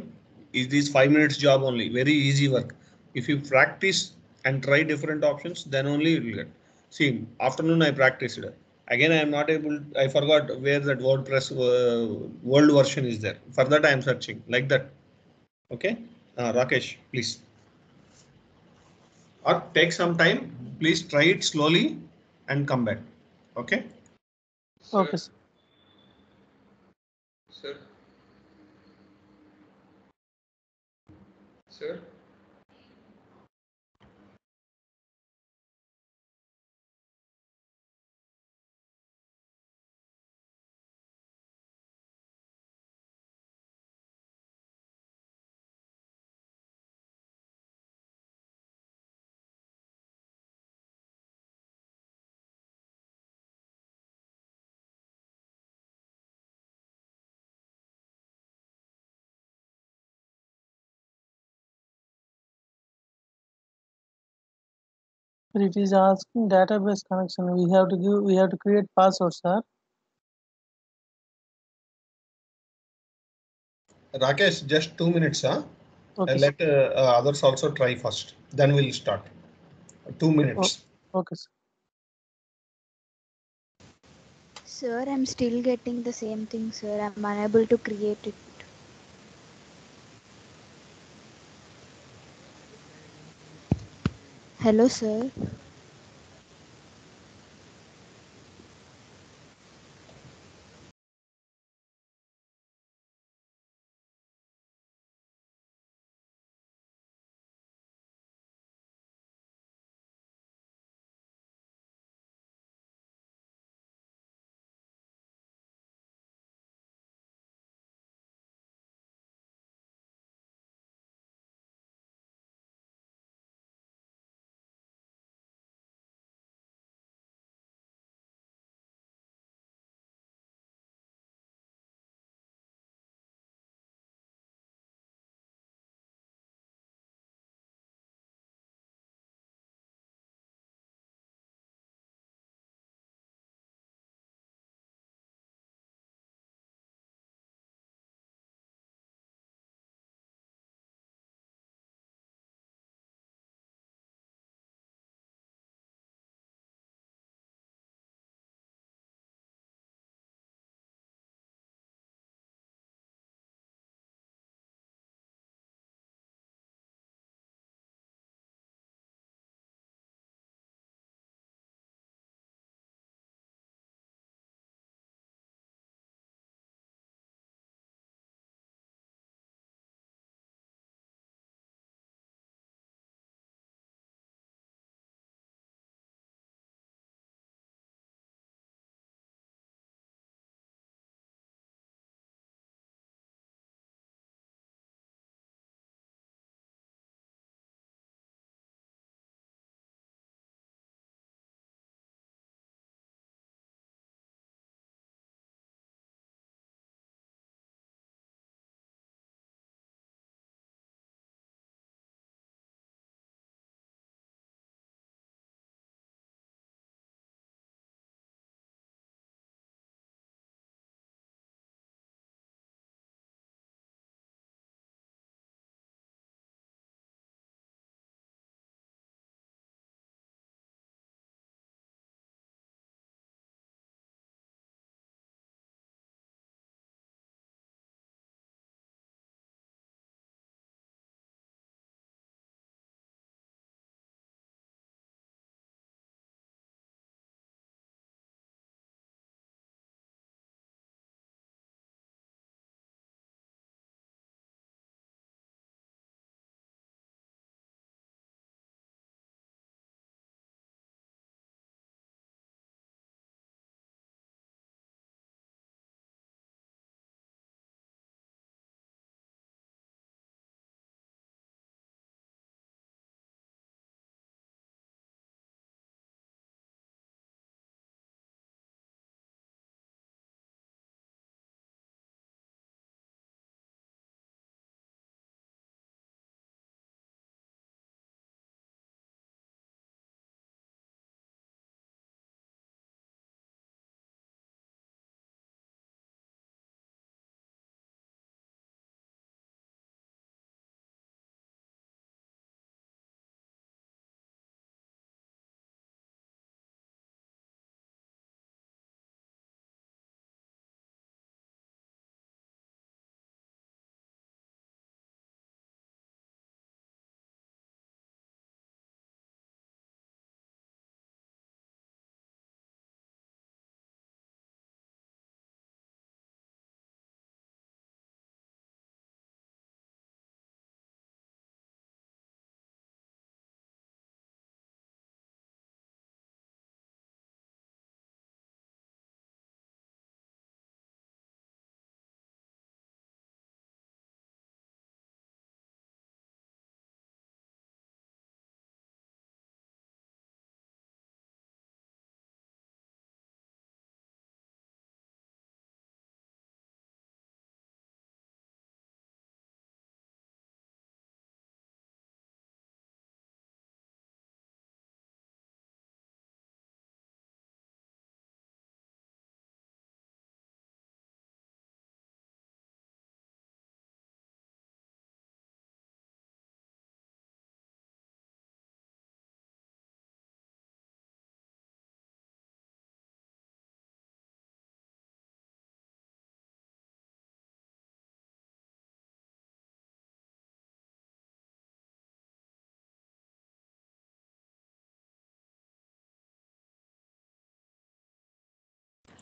it is 5 minutes job only. Very easy work. If you practice and try different options, then only you will get. See, afternoon I practiced. Again, I am not able. I forgot where that WordPress world version is there. For that, I am searching like that. Okay, Rakesh, please. Or take some time. Please try it slowly and come back. Okay. Okay, sir. Sir. Sir. It is asking database connection. We have to create password, sir. Rakesh, just 2 minutes, huh? Okay, And let others also try first. Then we'll start. 2 minutes. okay, sir. Sir, I'm still getting the same thing, sir. I'm unable to create it. Hello, sir.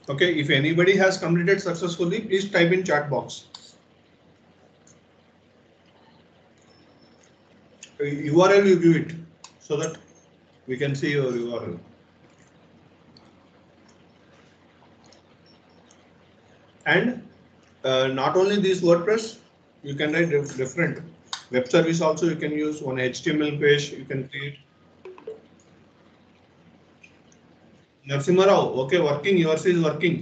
Okay, if anybody has completed successfully, please type in chat box. URL you give it so that we can see your URL. And not only this WordPress, you can write different web service also. You can use one HTML page. You can create. Narasimha Rao, okay, working. Yours is working.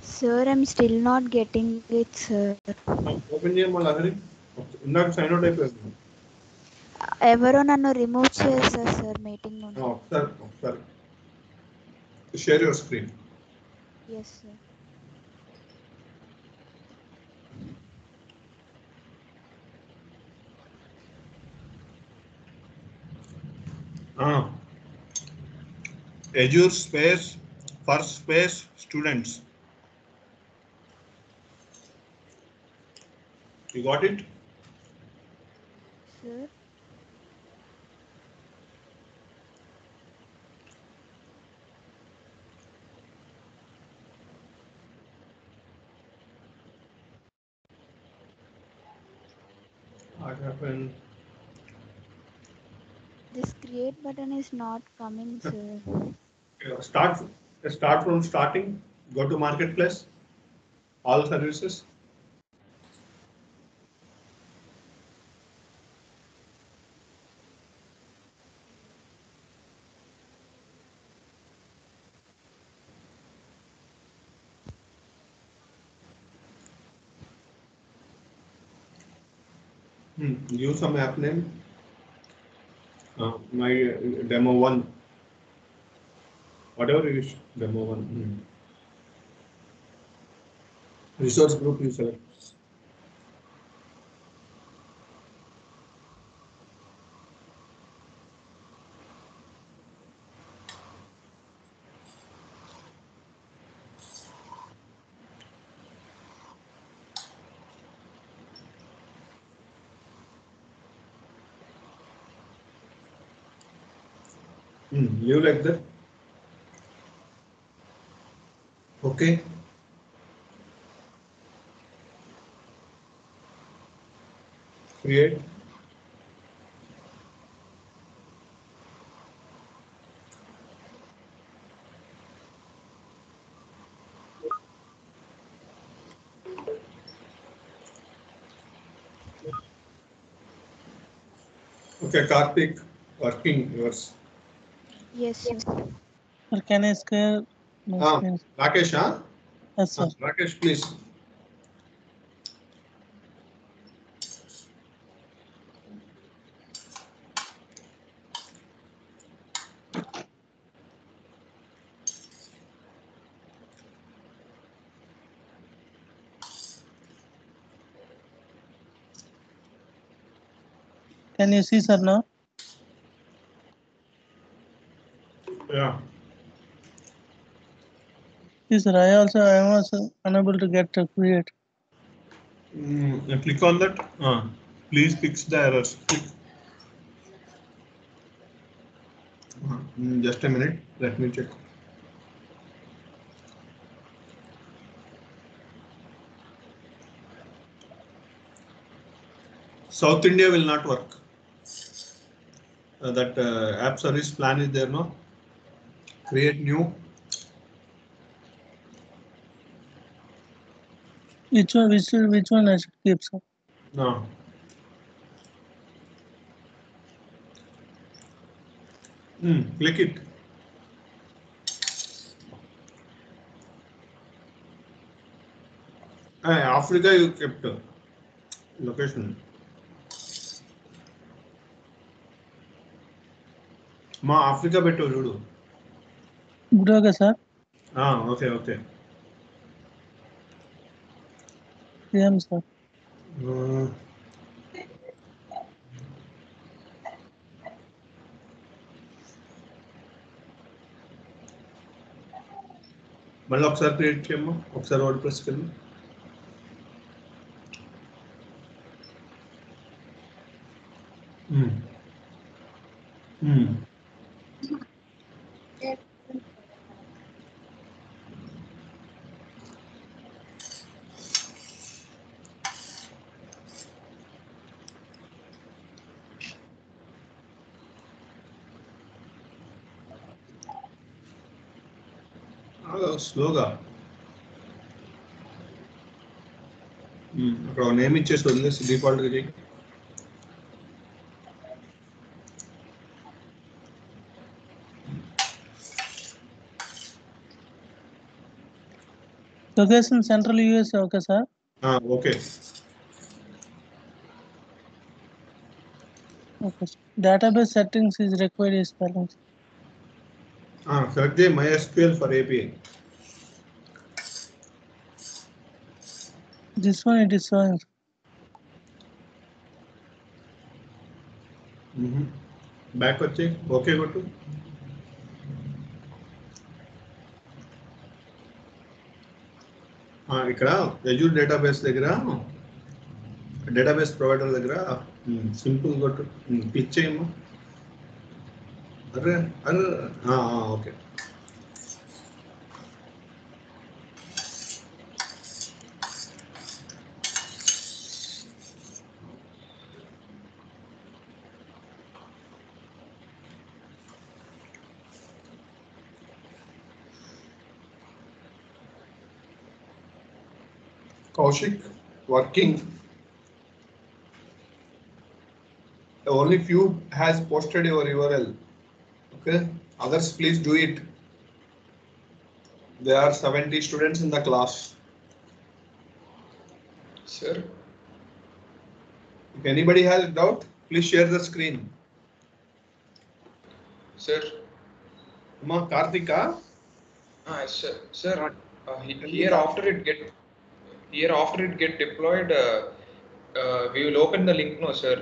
Sir, I'm still not getting it, sir. Open చేయ మళ్ళీ హరి ఇందాక sign out అయిపోయింది ఎవరో నన్ను remove చేస్తారు sir meeting నుండి. ఒకసారి share your screen. Yes sir. Azure space first space students. You got it? Sir. What happened? This create button is not coming, sir. Start from starting. Go to marketplace. All services. Give some app name. My demo 1. Whatever you use, demo 1. Resource group you select. Leave like that. Okay. Create. Okay, Karthik, working yours. Yes, sir. Sir, can I share my screen? Rakesh, huh? Yes, sir. Rakesh, please. Can you see, sir, now? Yeah. Yes, sir. I am also unable to get to create. Click on that. Please fix the errors. Click. Just a minute. Let me check. South India will not work. That app service plan is there, no? Create new. Which one I should keep, sir? No. Click it. Africa you kept location. మా Africa పెట్టు చూడు. Good, okay, sir. Okay. Same, sir. మళ్ళీ ఒకసారి create చేయమ్మా, ఒకసారి word ప్రెస్కి వెళ్ళి. స్లోగా అక్కడ నేమ్ ఇచ్చేసి వదిలేసి డిఫాల్ట్గా చేయి. Location central US okay sir. Okay. Okay. Database settings is required is balance. Select the MySQL for API. This one it is showing. Back వచ్చి ఓకే కొట్టు. ఇక్కడ Azure డేటాబేస్ దగ్గర డేటాబేస్ ప్రొవైడర్ దగ్గర సింపుల్ కొట్టు, క్లిక్ చేయమ్మా. అరే అరే okay. Kaushik, working. Only few has posted your URL. Okay, others please do it. There are 70 students in the class. Sir. If anybody has doubt, please share the screen. Sir. Ma Karthika. Sir. Sir. Here after it get deployed, we will open the link, no sir.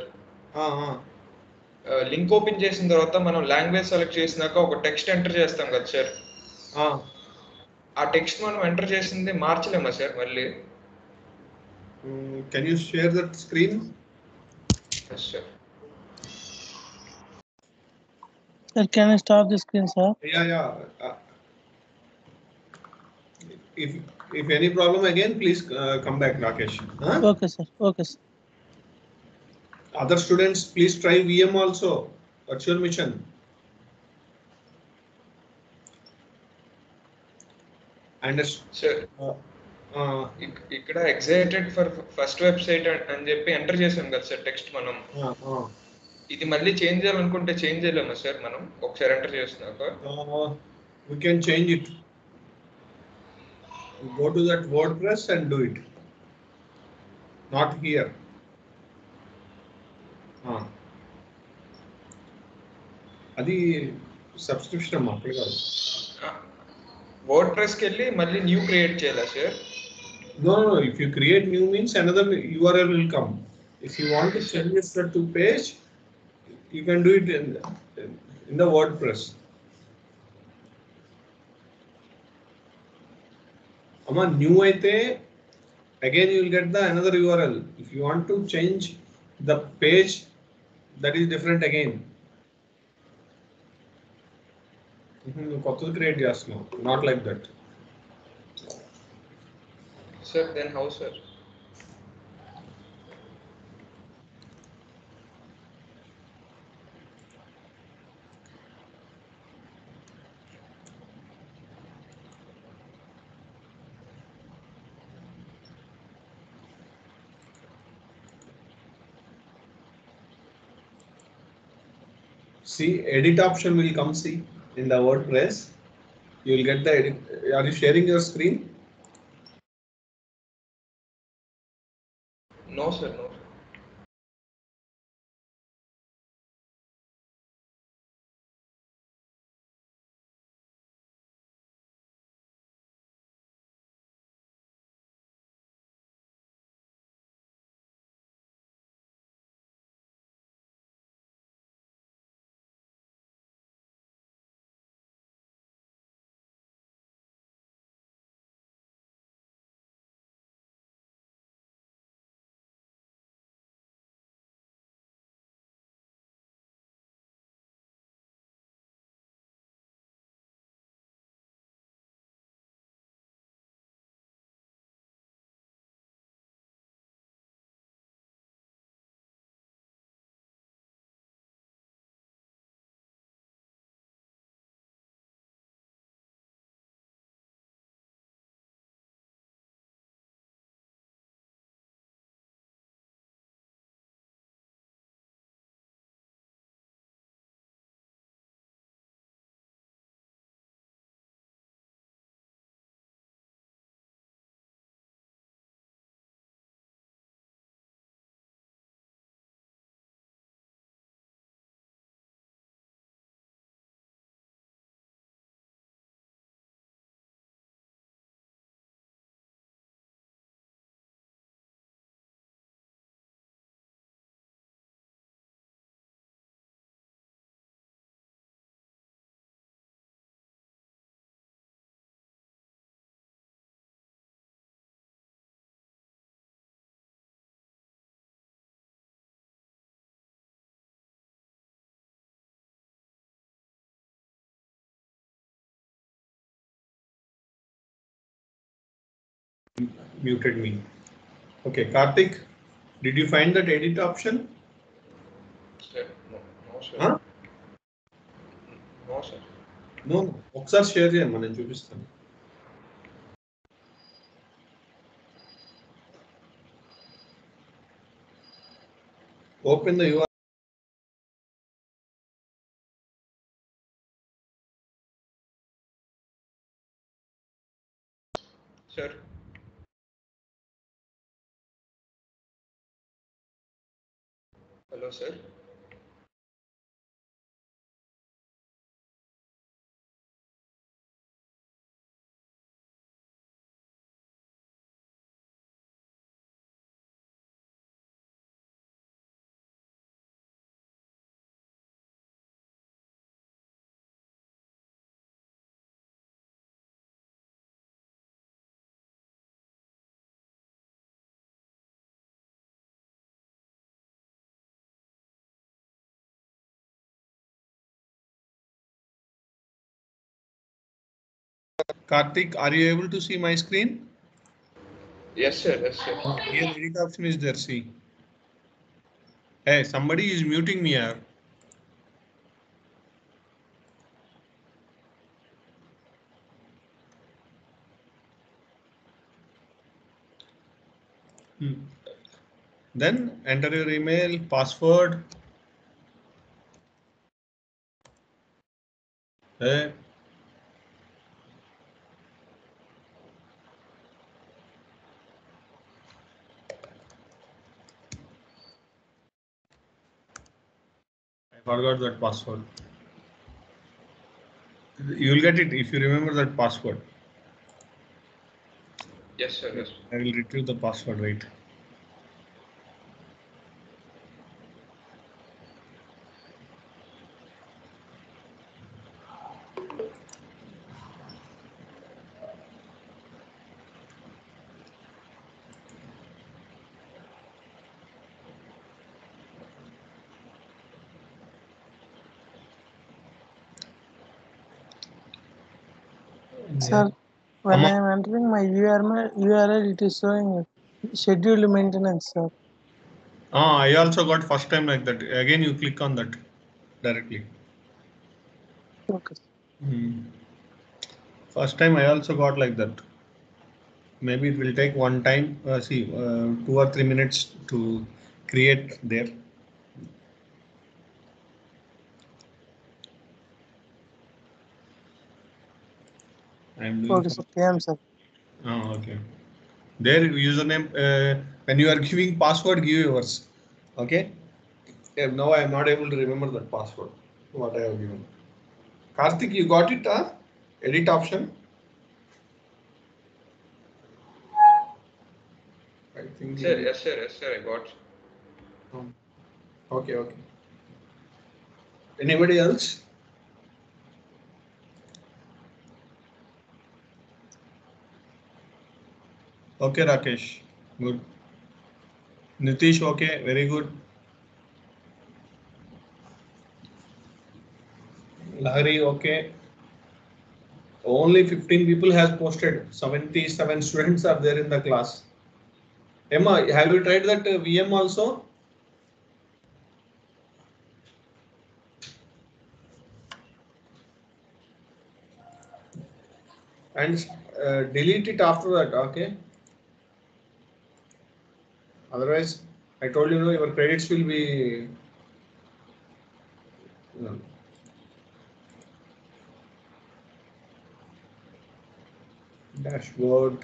Link open చేసిన తర్వాత మనం language select చేసినాక ఒక text enter చేస్తాం కదా sir. ఆ text మనం enter చేసింది మార్చలేమా సార్ మళ్ళీ? Can you share that screen? Yes sir. Sir, can I stop the screen, sir? Yeah. If any problem again, please come back, Rakesh. Okay sir. Okay sir. Other students, please try VM also. Virtual machine. And sir, ఇక్కడ excited for first website అని చెప్పి enter చేసాం కదా sir text మనం. ఇది మళ్ళీ change చేయాలనుకుంటే change చేయలేమా సార్ మనం ఒకసారి ఎంటర్ చేసినాక? We can change it. Go to that WordPress and do it. Not here. అది సబ్స్క్రిప్షన్ అమ్మా, అప్పుడు కాదు. వర్డ్ ప్రెస్కి వెళ్ళి మళ్ళీ న్యూ క్రియేట్ చేయాలా sir? No. If you create new means another URL will come. If you want to change it to page, you can do it in the WordPress. Amma new aithe again you will get the another URL. If you want to change the page, that is different again. కొత్తది create చేస్తున్నాం, not like that. Sir, then how sir? See, edit option will come, see, in the WordPress. You will get the edit. Are you sharing your screen? No sir, no. muted me. Okay, Karthik, did you find that edit option? Sir, no, sir. Huh? No, sir. No, ఒకసారి share చేయమ్మా నేను చూపిస్తాను. Open the URL. Sir. Hello, sir. Karthik, are you able to see my screen? Yes, sir. Yes, sir. Here edit option is there, see. Hey, somebody is muting me here. Then enter your email, password. Hey. I forgot that password. You will get it if you remember that password. Yes, sir. Yes. I will retrieve the password, wait. Sir, when I am entering my URL, it is showing scheduled maintenance, sir. I also got first time like that. Again, you click on that directly. Okay. First time I also got like that. Maybe it will take one time, 2 or 3 minutes to create there. I'm doing. Okay, sir. PM, sir. Oh, okay. Their username, when you are giving password, give yours. Okay. Now I am not able to remember that password. What I have given. Karthik, you got it? Edit option. I think. Sir, yes, sir. Yes, sir. I got. Okay. Okay. Anybody else? Okay, Rakesh. Good. Nitish, okay, very good. Lahari, okay. Only 15 people has posted. 77 students are there in the class. Emma, have you tried that VM also? And delete it after that, okay? Otherwise, I told you, no, your credits will be. No. Dashboard.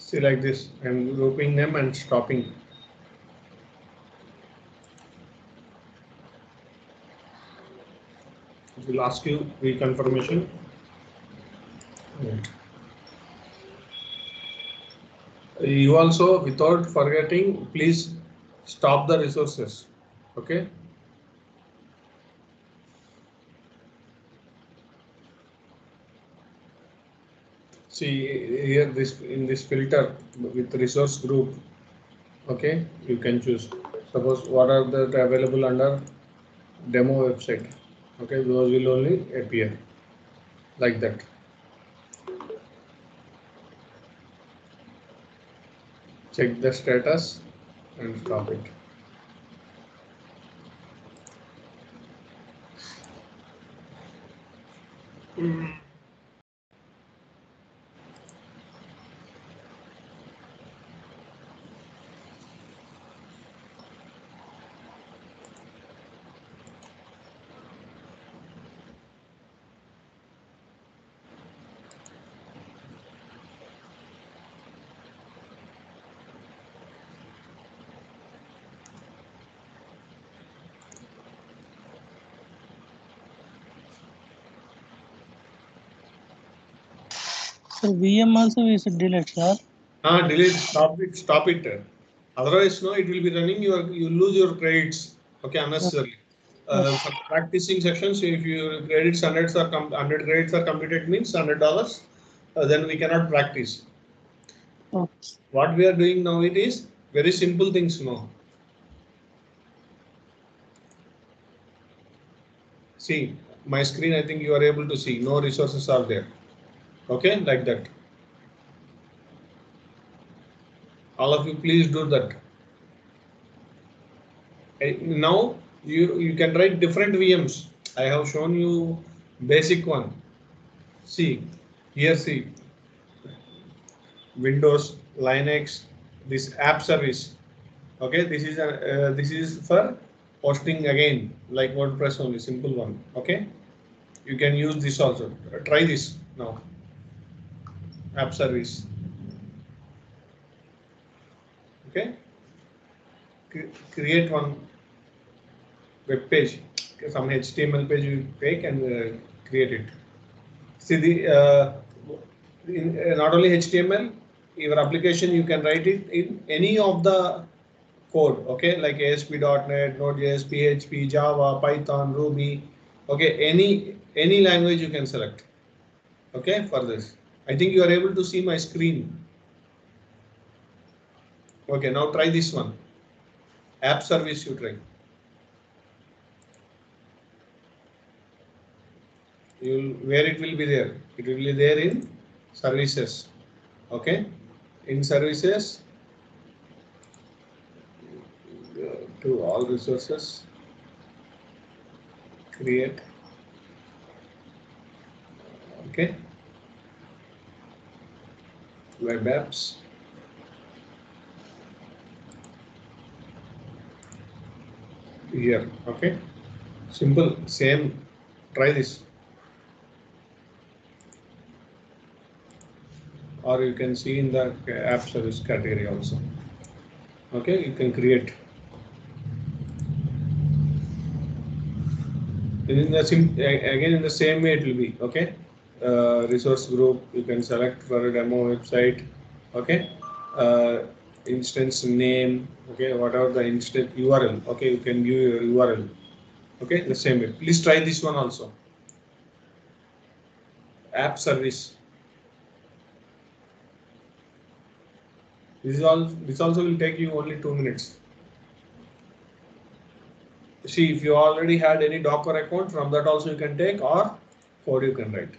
See, like this, I'm grouping them and stopping. It will ask you reconfirmation. You also, without forgetting, please stop the resources. Okay. See here, this in this filter with resource group. Okay, you can choose. Suppose what are the available under demo website. Okay, those will only appear like that. Check the status and stop it. So VM also we should delete, sir. Delete, stop it. Otherwise, no, it will be running. You lose your credits. Okay, unnecessarily. For practicing sections, if your credits 100 credits are completed means $100. Then we cannot practice. Okay. What we are doing now, it is very simple things now. See my screen. I think you are able to see. No resources are there. Okay, like that. All of you, please do that. Now you can write different VMs. I have shown you basic one. See here, see Windows, Linux, this app service. Okay, this is for hosting again, like WordPress only, simple one. Okay, you can use this also. Try this now. App service. Okay, create one web page, some HTML page you take and create it. See not only HTML, your application you can write it in any of the code. Okay, like ASP.NET, Node.js, PHP, Java, Python, Ruby. Okay, any language you can select. Okay, for this, I think you are able to see my screen. Okay, now try this one. App service, you try. Where it will be there? It will be there in services. Okay, in services, to all resources, create. Okay, web apps. Here. Okay, simple, same. Try this. Or you can see in the app service category also. Okay, you can create. In the again in the same way it will be. Okay, resource group you can select for a demo website. Okay, instance name. Okay, whatever the instance URL. Okay, you can give your URL. Okay, the same way. Please try this one also. App service. This also will take you only 2 minutes. See, if you already had any Docker account, from that also you can take, or code you can write.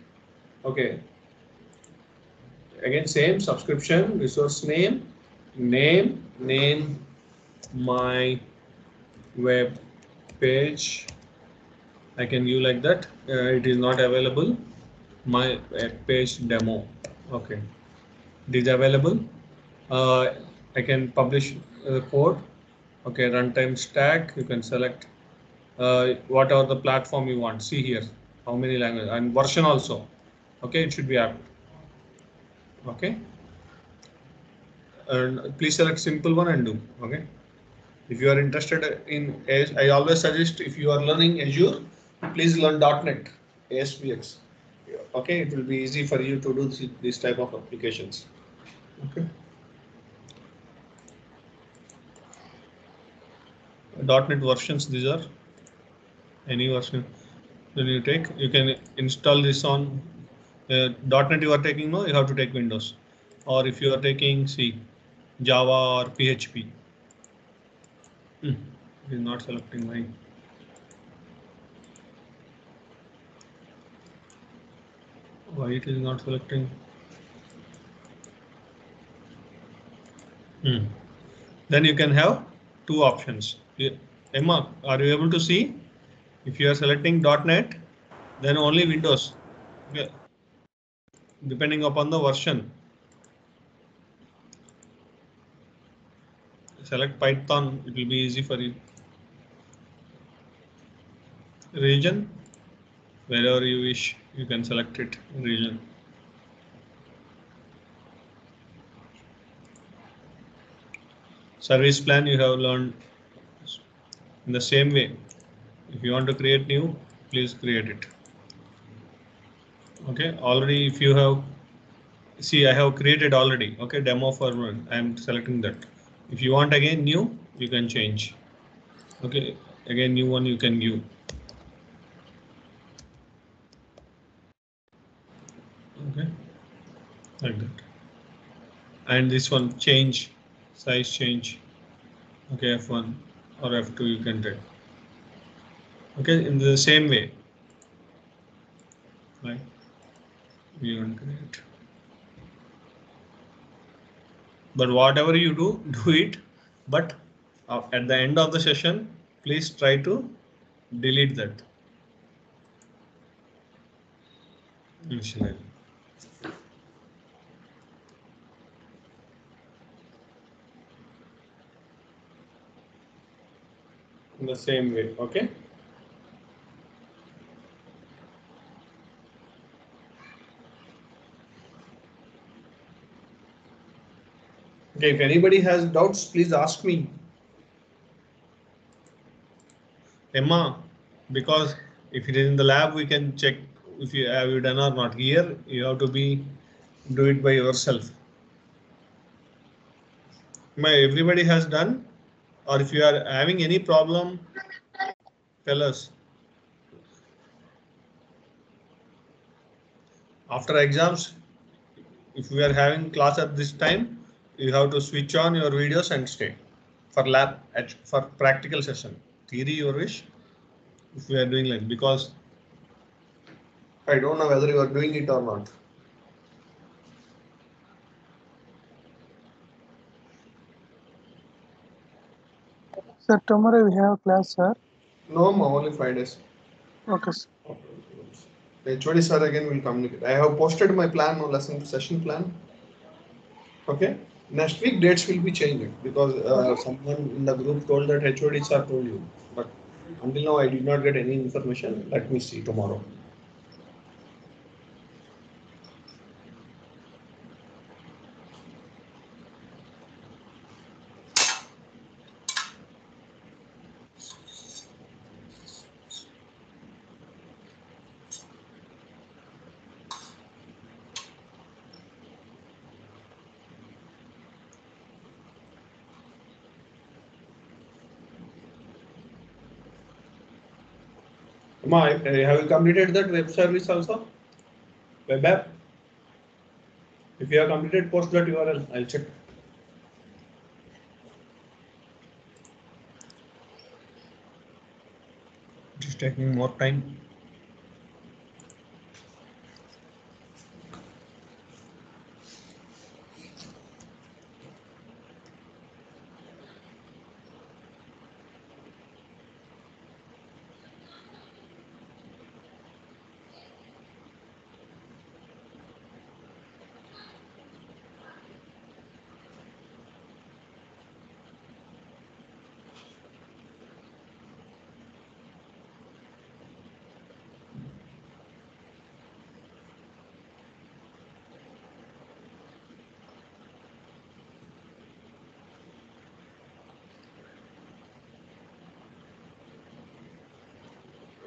Okay. Again, same subscription, resource name, my web page. I can give like that. It is not available. My web page demo. Okay. It is available. I can publish the code. Okay, runtime stack. You can select whatever the platform you want. See here how many languages and version also. Okay, it should be apt. Okay, and please select simple one and do. Okay, if you are interested in, I always suggest if you are learning Azure, please learn .NET, ASPX. Okay, it will be easy for you to do this type of applications. Okay. .NET versions, these are any version. Then you take, you can install this on .NET you are taking, no, you have to take Windows. Or if you are taking C, Java or PHP. It is not selecting mine. Why it is not selecting? Then you can have two options. Emma, are you able to see? If you are selecting .NET, then only Windows. Okay. Depending upon the version. Select Python, it will be easy for you. Region, wherever you wish, you can select it. Region. Service plan you have learned in the same way. If you want to create new, please create it. Okay, already if you have, see I have created already. Okay, demo for one, I am selecting that. If you want again new, you can change. Okay, again new one you can give. Okay, like that. And this one change, size change. Okay, F1 or F2 you can take. Okay, in the same way. Right. We want to create. But whatever you do, do it. But at the end of the session, please try to delete that. Initialize. In the same way, okay? Okay, if anybody has doubts, please ask me. Emma, because if it is in the lab, we can check if you have you done or not. Here, you have to do it by yourself. Everybody has done, or if you are having any problem, tell us. After exams, if we are having class at this time, you have to switch on your videos and stay for lab for practical session. Theory your wish. If we are doing like, because I don't know whether you are doing it or not. Sir, tomorrow we have class, sir. No, only 5 days. Okay, sir. The HOD sir again will communicate. I have posted my plan on lesson session plan. Okay. Next week dates will be changed because someone in the group told that HOD sir told you. But until now I did not get any information. Let me see tomorrow. Have you completed that web service also? Web app? If you have completed, post that URL. I'll check. It is taking more time.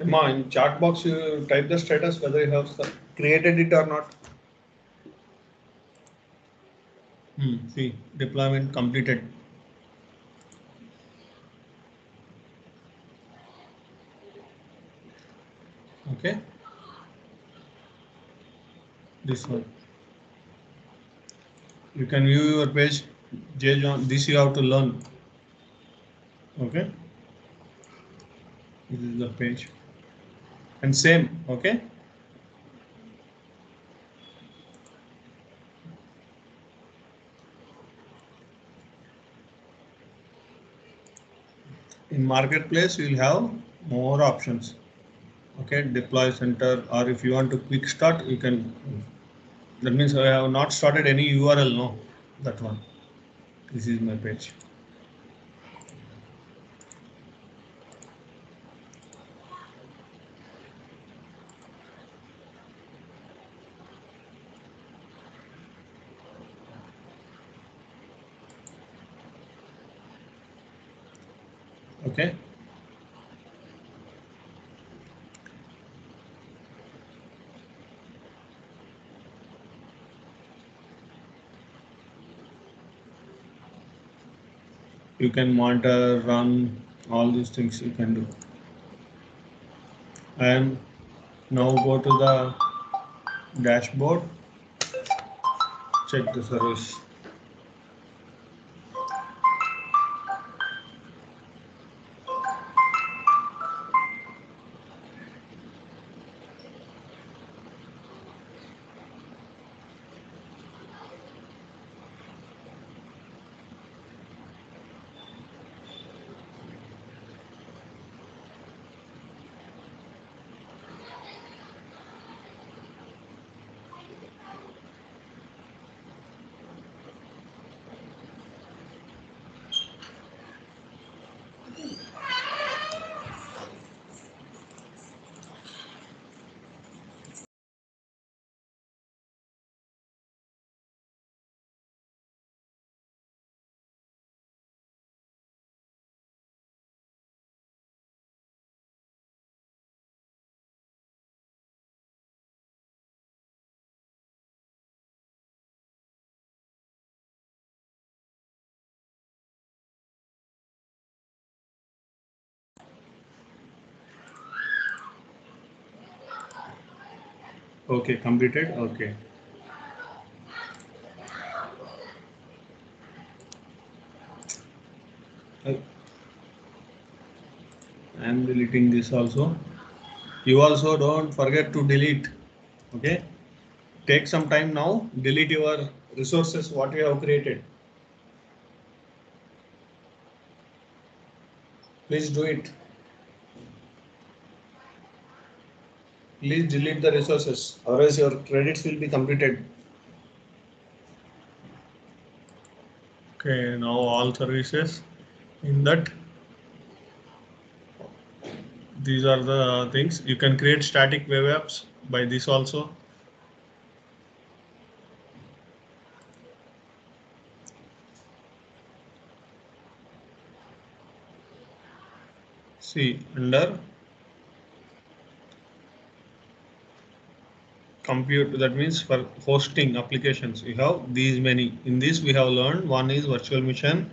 Emma, in chat box you type the status whether you have created it or not. See, deployment completed. Okay. This one. You can view your page. This you have to learn. Okay. This is the page. And same. Okay. In marketplace, you will have more options. Okay, deploy center, or if you want to quick start, you can. That means I have not started any URL. No, that one. This is my page. Okay. You can monitor, run, all these things you can do. And now go to the dashboard, check the service. Okay, completed. Okay. I am deleting this also. You also don't forget to delete. Okay. Take some time now. Delete your resources what you have created. Please do it. Please delete the resources, otherwise your credits will be completed. Okay, now all services. In that, these are the things. You can create static web apps by this also. See, under compute, that means for hosting applications, you have these many. In this we have learned, one is virtual machine,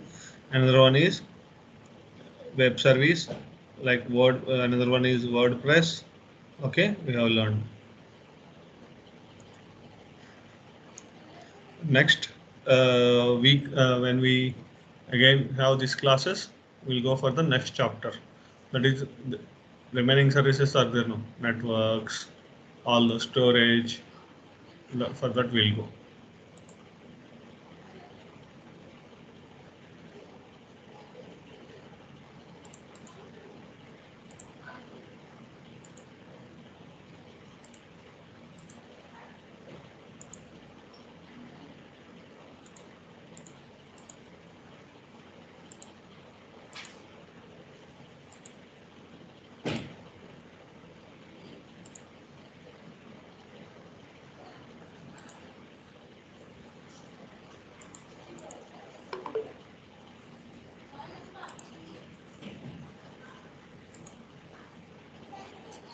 another one is web service like Word, another one is WordPress. Okay, we have learned. Next week, when we again have these classes, we'll go for the next chapter. That is, the remaining services are there, no networks, all the storage. For that we'll go.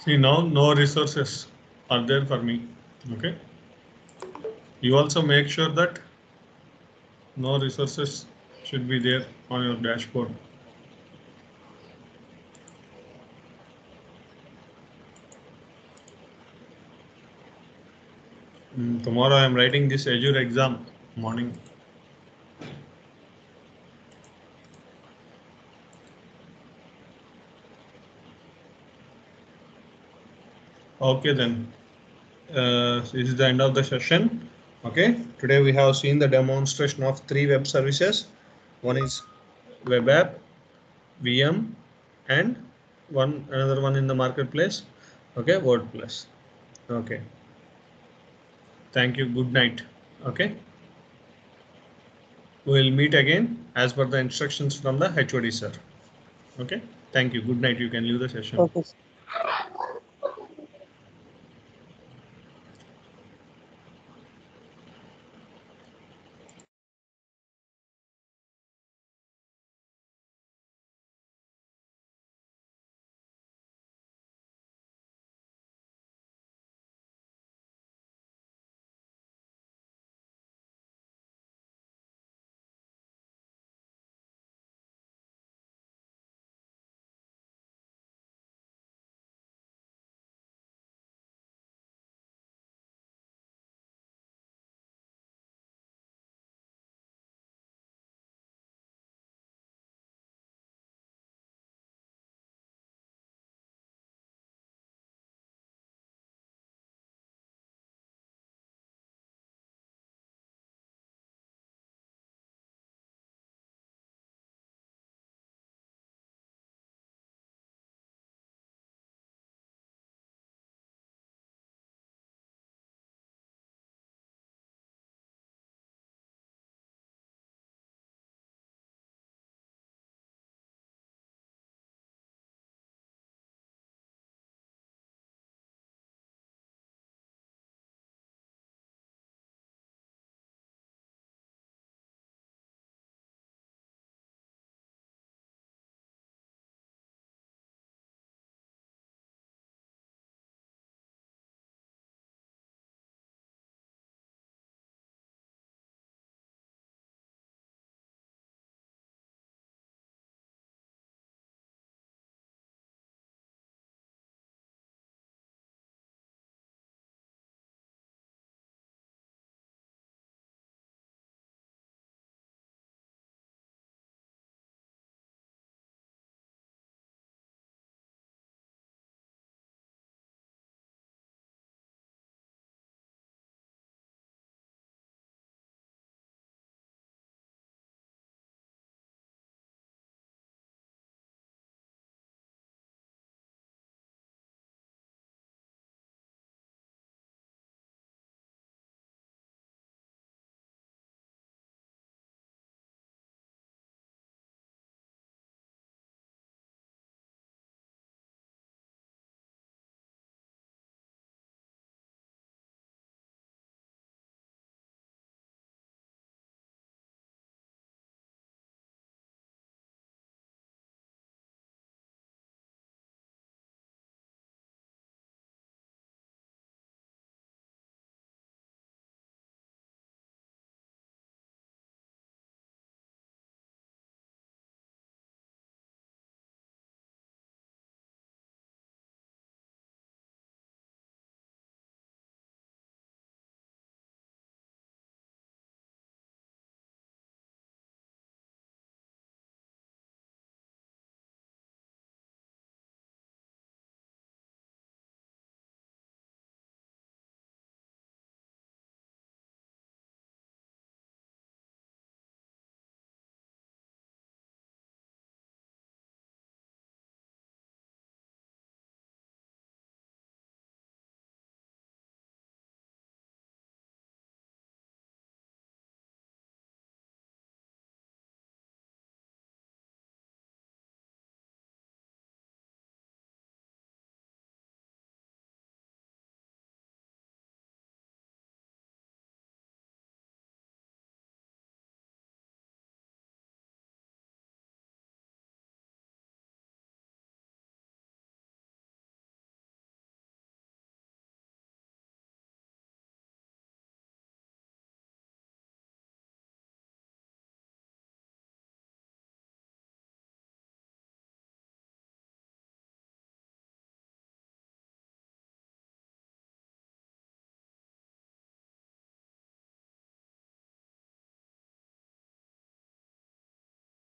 See, now no resources are there for me. Okay. You also make sure that no resources should be there on your dashboard. Tomorrow I am writing this Azure exam morning. Okay then. This is the end of the session. Okay. Today we have seen the demonstration of 3 web services. One is web app, VM, and another one in the marketplace. Okay, WordPress. Okay. Thank you. Good night. Okay. We will meet again as per the instructions from the HOD sir. Okay. Thank you. Good night. You can leave the session. Okay, sir.